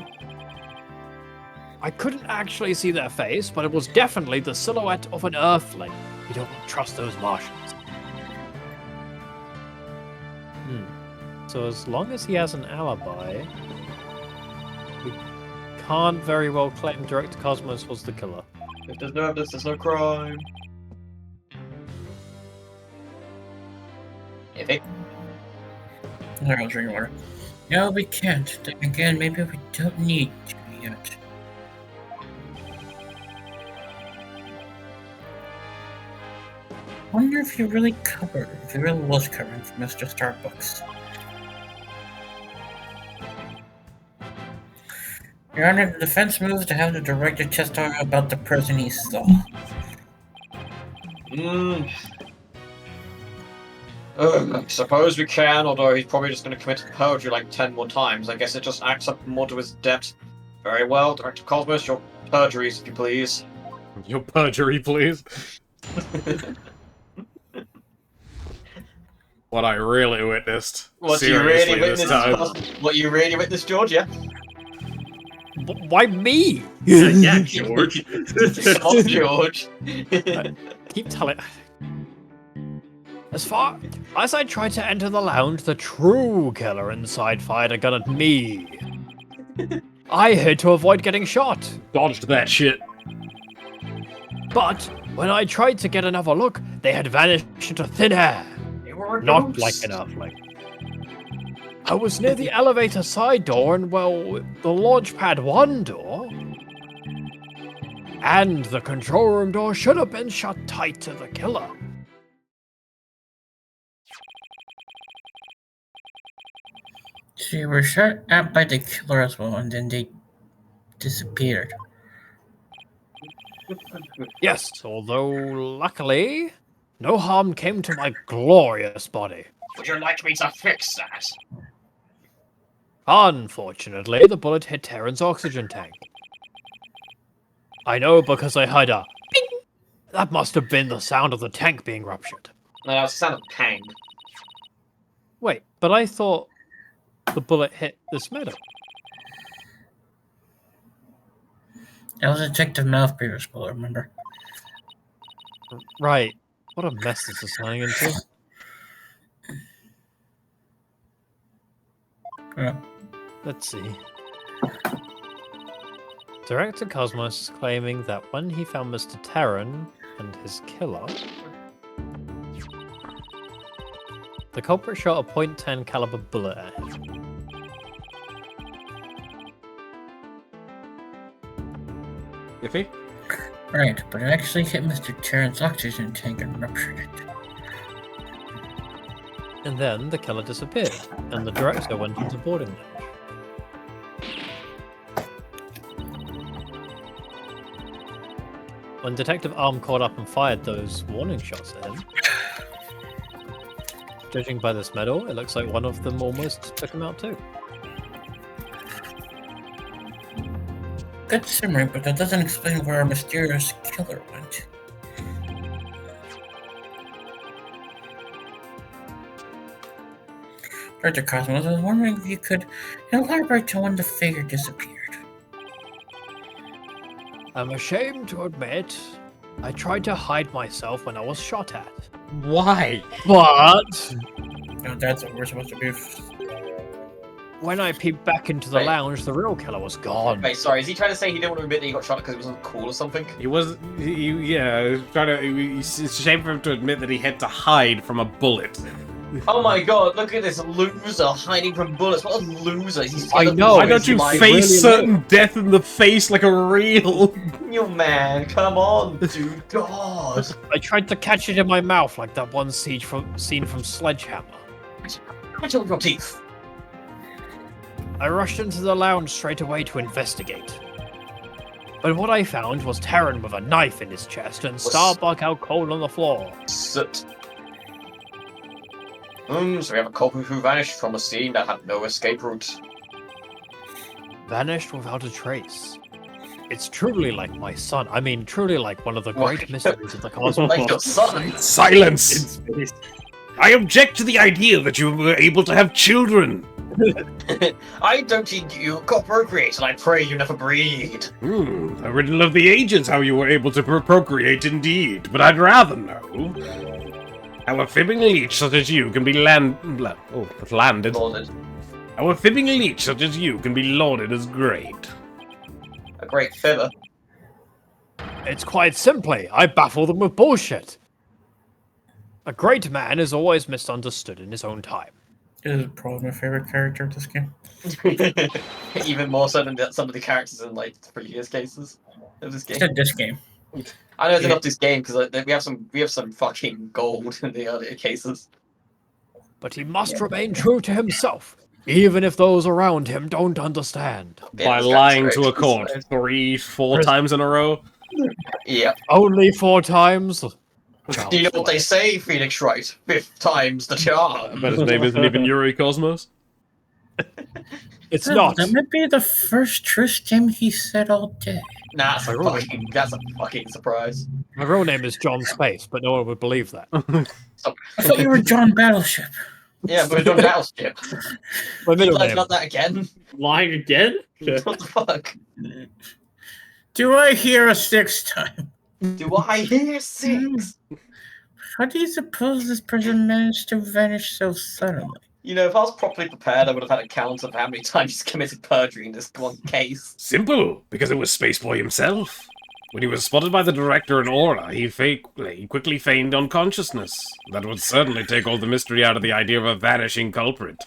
I couldn't actually see their face, but it was definitely the silhouette of an Earthling. You don't trust those Martians. So as long as he has an alibi, we can't very well claim Director Cosmos was the killer. If there's no evidence, there's no crime. If I'll drink water. No, we can't. Then again, maybe we don't need to yet. Wonder if he really was covering for Mr. Starbucks. Your Honor, the defense moves to have the director testify about the person he saw. Suppose we can, although he's probably just going to commit perjury like 10 more times. I guess it just adds up more to his debt. Very well, Director Cosmos, your perjuries, if you please. Your perjury, please. What I really witnessed. What you Seriously, really this time. witnessed? What you really witnessed, George? Yeah. Why me? Yeah, George. Come on, George. Keep telling. As far as I tried to enter the lounge, the true killer inside fired a gun at me. I hid to avoid getting shot. Dodged that shit. But when I tried to get another look, they had vanished into thin air. Not like an Earthling. I was near the elevator side door and, well, the launch pad 1 door. And the control room door should have been shut tight to the killer. So you were shot at by the killer as well, and then they disappeared. Yes, although luckily, no harm came to my glorious body. Would you like me to fix that? Unfortunately, the bullet hit Terran's oxygen tank. I know because I heard a ping. That must have been the sound of the tank being ruptured. No, that was the sound of pang. Wait, but I thought the bullet hit this metal. That was Detective Mouthbeer's bullet, remember? Right. What a mess this is turning into. Yeah. Let's see. Director Cosmos is claiming that when he found Mr. Terran and his killer, the culprit shot a .10 caliber bullet at him. Iffy? Right, but it actually hit Mr. Terran's oxygen tank and ruptured it. And then the killer disappeared, and the director went into boarding lounge. When Detective Arm caught up and fired those warning shots at him, judging by this medal, it looks like one of them almost took him out too. Good summary, but that doesn't explain where our mysterious killer went. Dr. Cosmos, I was wondering if you could elaborate on when the figure disappeared. I'm ashamed to admit, I tried to hide myself when I was shot at. Why? But No, that's what we're supposed to be. when I peeped back into the Wait. lounge, the real killer was gone. Wait, sorry, is he trying to say he didn't want to admit that he got shot because it wasn't cool or something? He was, yeah, trying to. It's a shame for him to admit that he had to hide from a bullet. Oh my god, look at this loser hiding from bullets. What a loser. He's I know. Why don't you Like, face really certain death in the face like a real? You man, come on, dude. God. I tried to catch it in my mouth like that one scene from Sledgehammer. Catch all your teeth. I rushed into the lounge straight away to investigate. But what I found was Terran with a knife in his chest and Starbuck out cold on the floor. Soot. So we have a culprit who vanished from a scene that had no escape route. Vanished without a trace. It's truly like my son. I mean, truly like one of the great mysteries of the cosmos. Like your son. Silence! I object to the idea that you were able to have children. I don't need you procreate, and I pray you never breed. A riddle of the ages how you were able to procreate indeed, but I'd rather know how a fibbing leech such as you can be landed. Lauded. How a fibbing leech such as you can be lauded as great. A great fibber. It's quite simply, I baffle them with bullshit. A great man is always misunderstood in his own time. This is probably my favorite character of this game. Even more so than some of the characters in like previous cases of this game. Except this game. I know it's not this game because we have some fucking gold in the earlier cases. But he must remain true to himself, even if those around him don't understand. By lying to a court 3-4 times in a row? Yeah. Only 4 times? Do you know what they say, Phoenix Wright? 5th time's the charm. But his name isn't even Yuri Cosmos? It's not. That might be the first truth game he said all day. Nah, that's a fucking surprise. My real name is John Space, but no one would believe that. I thought you were John Battleship. Yeah, but we're doing Battleship. My middle You guys name. got that again? Lying again? What the fuck? Do I hear a 6th time? Do I hear 6? How do you suppose this person managed to vanish so suddenly? You know, if I was properly prepared, I would have had a count of how many times he's committed perjury in this one case. Simple, because it was Spaceboy himself. When he was spotted by the director in Aura, he quickly feigned unconsciousness. That would certainly take all the mystery out of the idea of a vanishing culprit.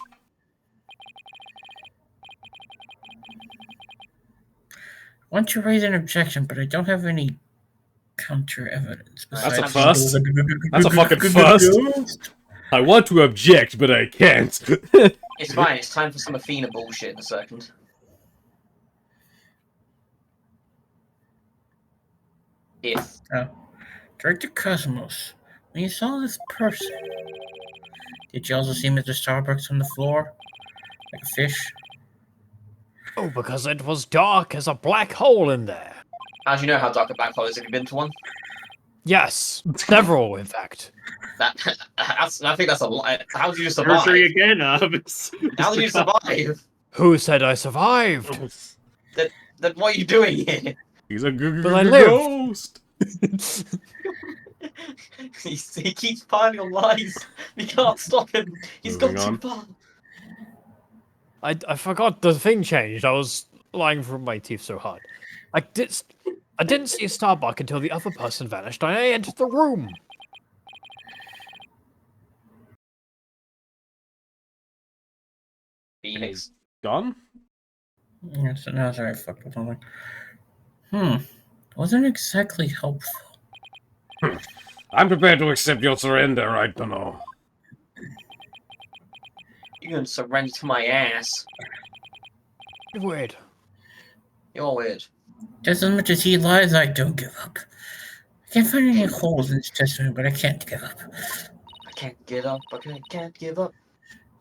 I want to raise an objection, but I don't have any counter evidence. That's a besides- first. That's a fucking first. I want to object, but I can't. It's fine, it's time for some Athena bullshit in a second. If. Director Cosmos, when you saw this person, did you also see Mr. Starbucks on the floor? Like a fish? Oh, because it was dark as a black hole in there. How do you know how dark a black hole is? Have you been to one? Yes, several, in fact. I think that's a lie. How did you survive? Perjury again, How did you survive? Who said I survived? Then what are you doing here? He's a But I live. ghost. He keeps piling on lies. We can't stop him. He's gone Moving too on. far. I forgot the thing changed. I was lying through my teeth so hard. I didn't see Starbuck until the other person vanished and I entered the room. Phoenix. Gone? Yes, no, sorry, I fucked with something. Wasn't exactly helpful. I'm prepared to accept your surrender, I don't know. You're gonna surrender to my ass. Weird. You're weird. Just as much as he lies, I don't give up. I can't find any holes in his testimony, but I can't give up. I can't get up. I can't give up.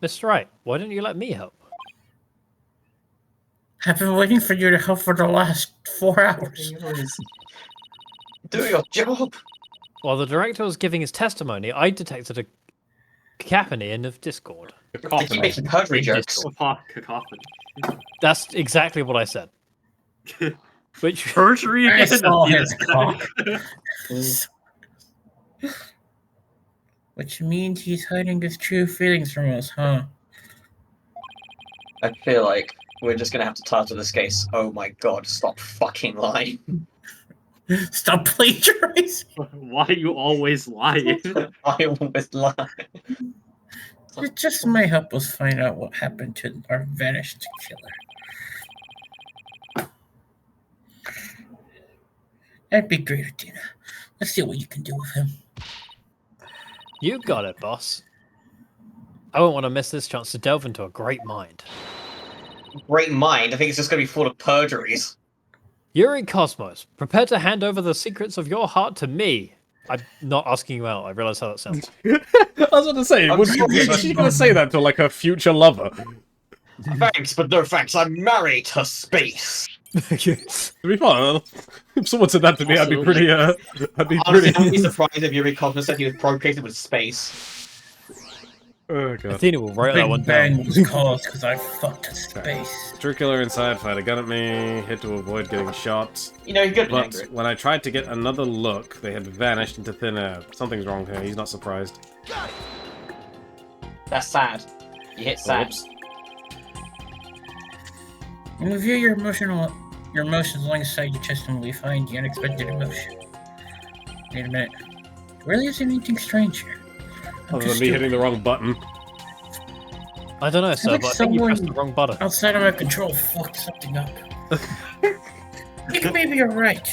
Mr. Wright, why didn't you let me help? I've been waiting for you to help for the last 4 hours. Do your job. While the director was giving his testimony, I detected a cacophony in the Discord. They keep making perjury jokes. Cacophony. That's exactly what I said. Which Perjury I again? saw his cock. Which means he's hiding his true feelings from us, huh? I feel like we're just gonna have to title this case, "Oh my god, stop fucking lying." Stop plagiarizing! Why you always lying? I always lie. It just may help us find out what happened to our vanished killer. That'd be great, Athena. Let's see what you can do with him. you got it, boss. I won't want to miss this chance to delve into a great mind. Great mind. I think it's just gonna be full of perjuries. Yuri Cosmos, prepare to hand over the secrets of your heart to me. I'm not asking you out. I realize how that sounds. I was going to say, she's going to say that to like her future lover. Thanks, but no thanks. I'm married to space. To be fair, if someone said that to me, I'd be pretty. Honestly, I'd be surprised if Yuri Cosmos said he was procreated with space. Oh god. Athena will write that Big one Bang down. was caused because I fucked in space. True killer inside fired a gun at me, hit to avoid getting shot. You know, you're good But angry. when I tried to get another look, they had vanished into thin air. Something's wrong here, he's not surprised. That's sad. You hit sad. Whoops. Review your emotions alongside your testimony. Find the unexpected emotion. Wait a minute. Really isn't anything strange here. I'm Other just than me hitting the wrong button. I don't know, sir, like but I think you pressed the someone- wrong button. outside of my control fucked something up. Maybe you're right.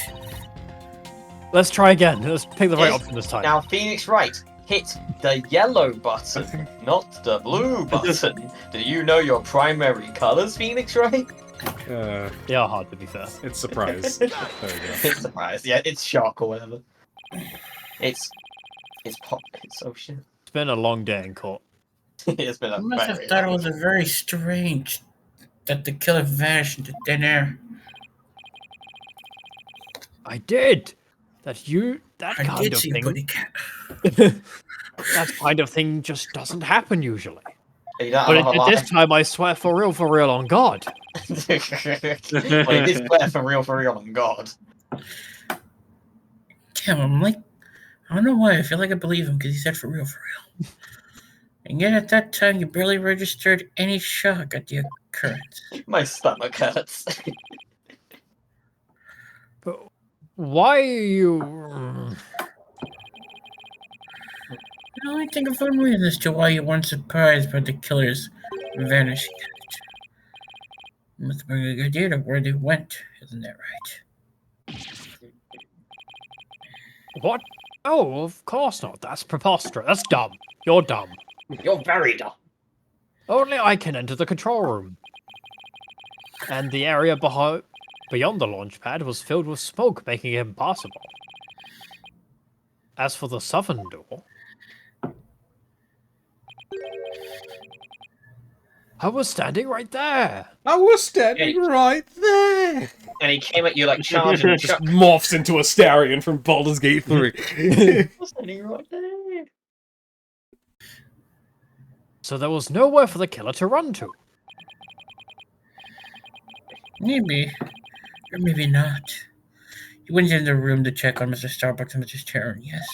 Let's try again. Let's pick the right Yes. option this time. Now, Phoenix Wright, hit the yellow button, not the blue button. Do you know your primary colors, Phoenix Wright? They are hard, to be fair. It's surprise. There we go. It's surprise. Yeah, it's shock or whatever. It's pop. It's so shit. It's been a long day in court. It's been a I must have very thought it was a very strange that the killer vanished into thin air. I did! That I kind did of see a thing. buddy cat. That kind of thing just doesn't happen usually. You don't But have a it, whole this time I swear for real on God. Well, it is swear for real on God. Damn, I'm like, I don't know why. I feel like I believe him because he said for real. And yet at that time, you barely registered any shock at the occurrence. My stomach hurts. But why are you... The only thing of one reason as to why you weren't surprised by the killer's vanishing act. You must bring a good idea of where they went, isn't that right? What? Oh, of course not. That's preposterous. That's dumb. You're dumb. You're very dumb. Only I can enter the control room. And the area beyond the launch pad was filled with smoke, making it impossible. As for the southern door, I was standing right there. I was standing right there! And he came at you like charging Just Chuck. morphs into Astarion from Baldur's Gate 3. Standing right there. So there was nowhere for the killer to run to. Maybe, or maybe not. You went into the room to check on Mr. Starbucks and Mrs. Taryn, yes.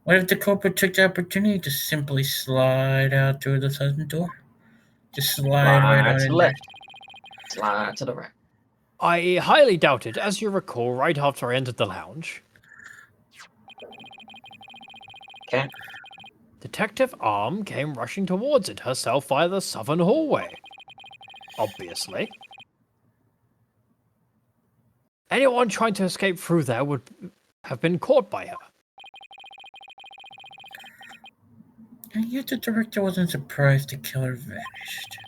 What if the culprit took the opportunity to simply slide out through the southern door? Just slide right out to in the there. left. Slide to the right. I highly doubt it, as you recall, right after I entered the lounge. Okay. Detective Arm came rushing towards it herself via the southern hallway. Obviously. Anyone trying to escape through there would have been caught by her. And yet the director wasn't surprised the killer vanished.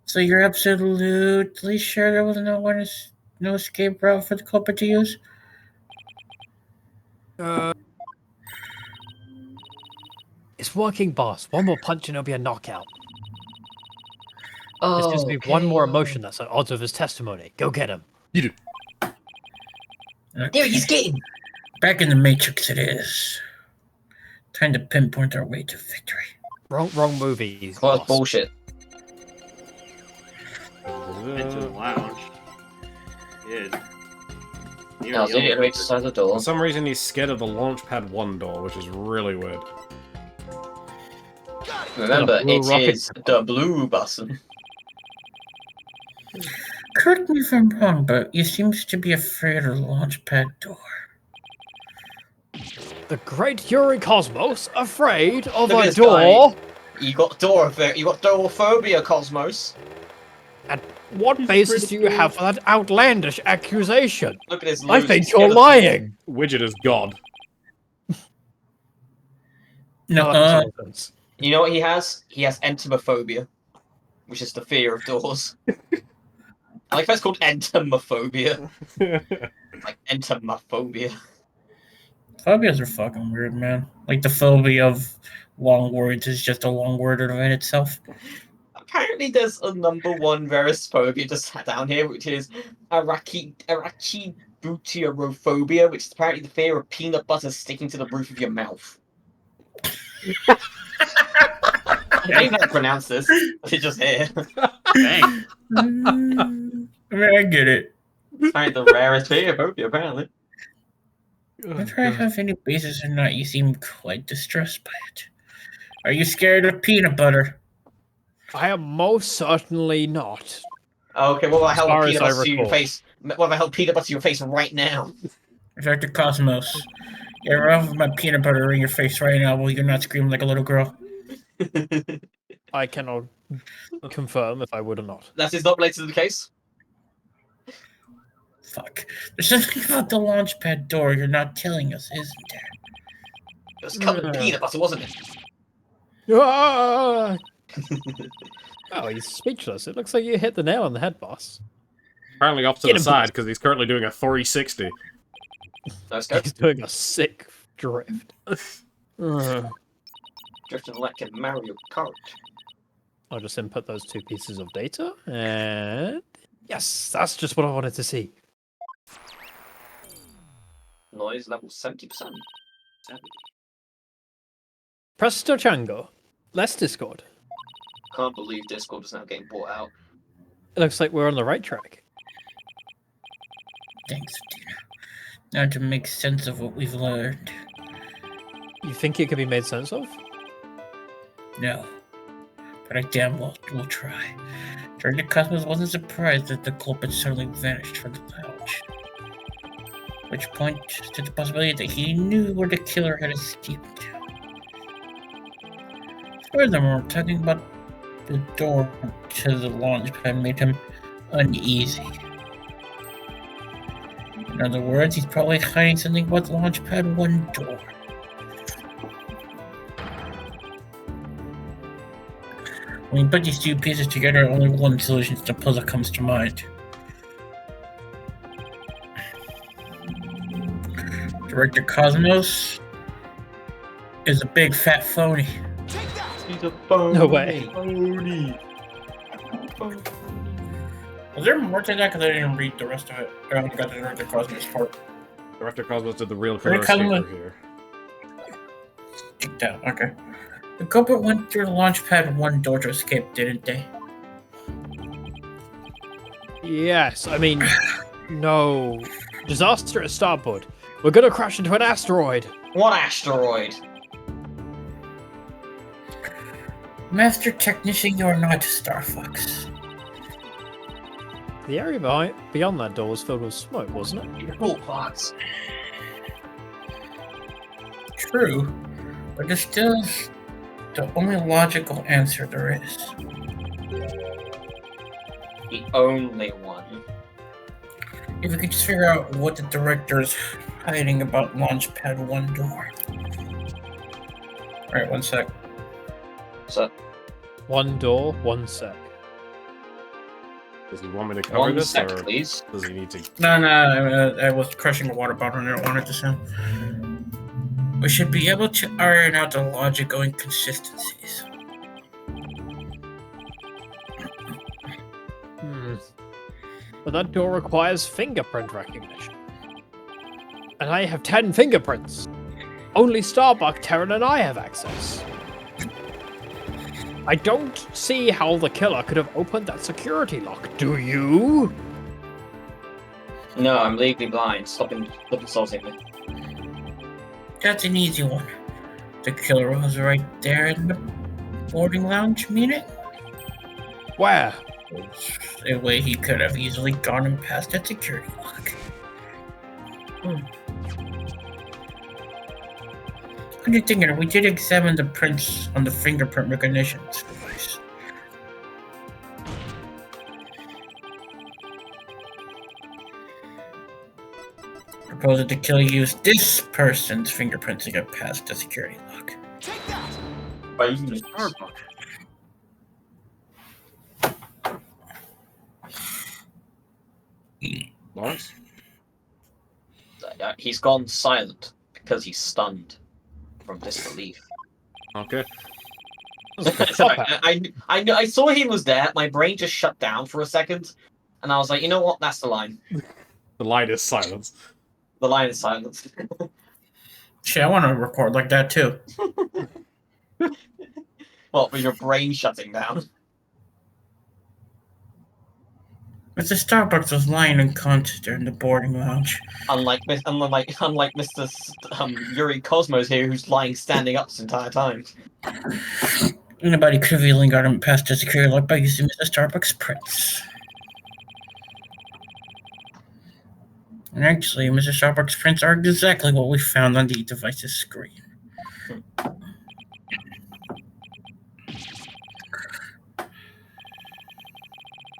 So you're absolutely sure there was no escape route for the culprit to use? It's working, boss. One more punch and it'll be a knockout. There's just be one more emotion that's at odds with his testimony. Go get him. You do. There he's getting. Back in the Matrix it is. Time to pinpoint our way to victory. Wrong movie. Well, boss. bullshit. Into the lounge. Yeah. Now, the idiot wait beside the door. For some reason, he's scared of the Launchpad 1 door, which is really weird. Remember, Blue it rocket. is the blue button. Correct me if I'm wrong, but you seem to be afraid of the launchpad door. The great Yuri Cosmos, afraid of Look at a this door. You got doorophobia, Cosmos. What basis do you have for that outlandish accusation? Look at this. I loser think scared you're of- lying. Widget is God. No, Nonsense. You know what he has? He has entomophobia, which is the fear of doors. I like how it's called entomophobia. Like entomophobia. phobias are fucking weird, man. Like the phobia of long words is just a long word in itself. Apparently, there's a #1 rarest phobia just sat down here, which is butyrophobia, which is apparently the fear of peanut butter sticking to the roof of your mouth. I don't even know how to pronounce this. It's just here. Dang. I mean, I get it. It's apparently the rarest fear phobia, apparently. Whether I have any basis or not, you seem quite distressed by it. Are you scared of peanut butter? I am most certainly not. Okay, what about As hell far peanut as I butter to your recall. face? What about hell peanut butter to your face right now? Dr. Cosmos, you're off my peanut butter in your face right now while you're not screaming like a little girl. I cannot confirm if I would or not. That is not related to the case. Fuck. There's something about the launch pad door you're not telling us, isn't there? It was covered in peanut butter, wasn't it? Ah! Oh, he's speechless. It looks like you hit the nail on the head, boss. Apparently off to Get the him, side, please. because he's currently doing a 360. Let's go. He's doing a sick drift. Drifting like a Mario Kart. I'll just input those 2 pieces of data, and yes, that's just what I wanted to see. Noise level 70%. 70. Presto Chango. Less Discord. Can't believe Discord is now getting bought out. It looks like we're on the right track. Thanks, Tina. Now to make sense of what we've learned. You think it could be made sense of? No. But I damn well will try. Dr. Cosmos wasn't surprised that the culprit suddenly vanished from the lounge. Which points to the possibility that he knew where the killer had escaped. Furthermore, talking about the door to the launch pad made him uneasy. In other words, he's probably hiding something about the launch pad 1 door. When you put these 2 pieces together, only one solution to the puzzle comes to mind. Director Cosmos is a big fat phony. He's a phony. No way. Phony. Was there more to that? Because I didn't read the rest of it. I only got the Director Cosmos part. Director Cosmos did the real Director killer Cosmos- escaper here. Kicked down. Okay. The culprit went through the launch pad 1 door to escape, didn't they? Yes, I mean, no. Disaster at starboard. We're gonna crash into an asteroid. What asteroid? Master Technician, you're not Star Fox. The area beyond that door was filled with smoke, wasn't it? Bullpots. True, but it still is the only logical answer there is. The only one. If we could just figure out what the director's hiding about Launchpad 1 door. Alright, 1 sec. So, 1 door, 1 sec. Does he want me to cover 1 this, sec, or please. does he need to? No, I was crushing a water bottle and I don't want it to sound. We should be able to iron out the logical inconsistencies. But that door requires fingerprint recognition. And I have 10 fingerprints. Only Starbuck, Terran, and I have access. I don't see how the killer could have opened that security lock, do you? No, I'm legally blind. Stop insulting me. That's an easy one. The killer was right there in the boarding lounge, mean it? Where? A way he could have easily gone and past that security lock. What do you think? We did examine the prints on the fingerprint recognition device. Propose that the killer used this person's fingerprints to get past the security lock. By using the Starbuck. Lawrence? He's gone silent because he's stunned from disbelief. Okay. I saw he was there. My brain just shut down for a second, and I was like, you know what? That's the line. The line is silence. The line is silence. Shit, I want to record like that too. Well, with your brain shutting down. Mr. Starbucks was lying unconscious during the boarding lounge. Unlike Mr. Yuri Cosmos here, who's lying standing up this entire time. Anybody could have easily got him past the security lock by using Mr. Starbucks' prints. And actually, Mr. Starbucks' prints are exactly what we found on the device's screen.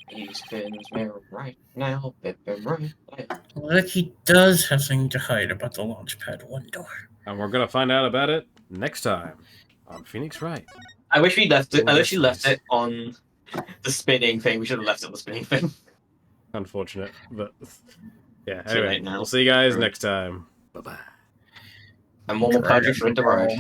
He spins me right now, baby, right now. Like he does have something to hide about the launchpad window. And we're gonna find out about it next time on Phoenix Wright. I wish we left it. I wish we Destinies. left it on the spinning thing. We should have left it on the spinning thing. Unfortunate, but yeah. Too Anyway, late now. we'll see you guys next time. Bye bye. And one more Perjury for Interroge.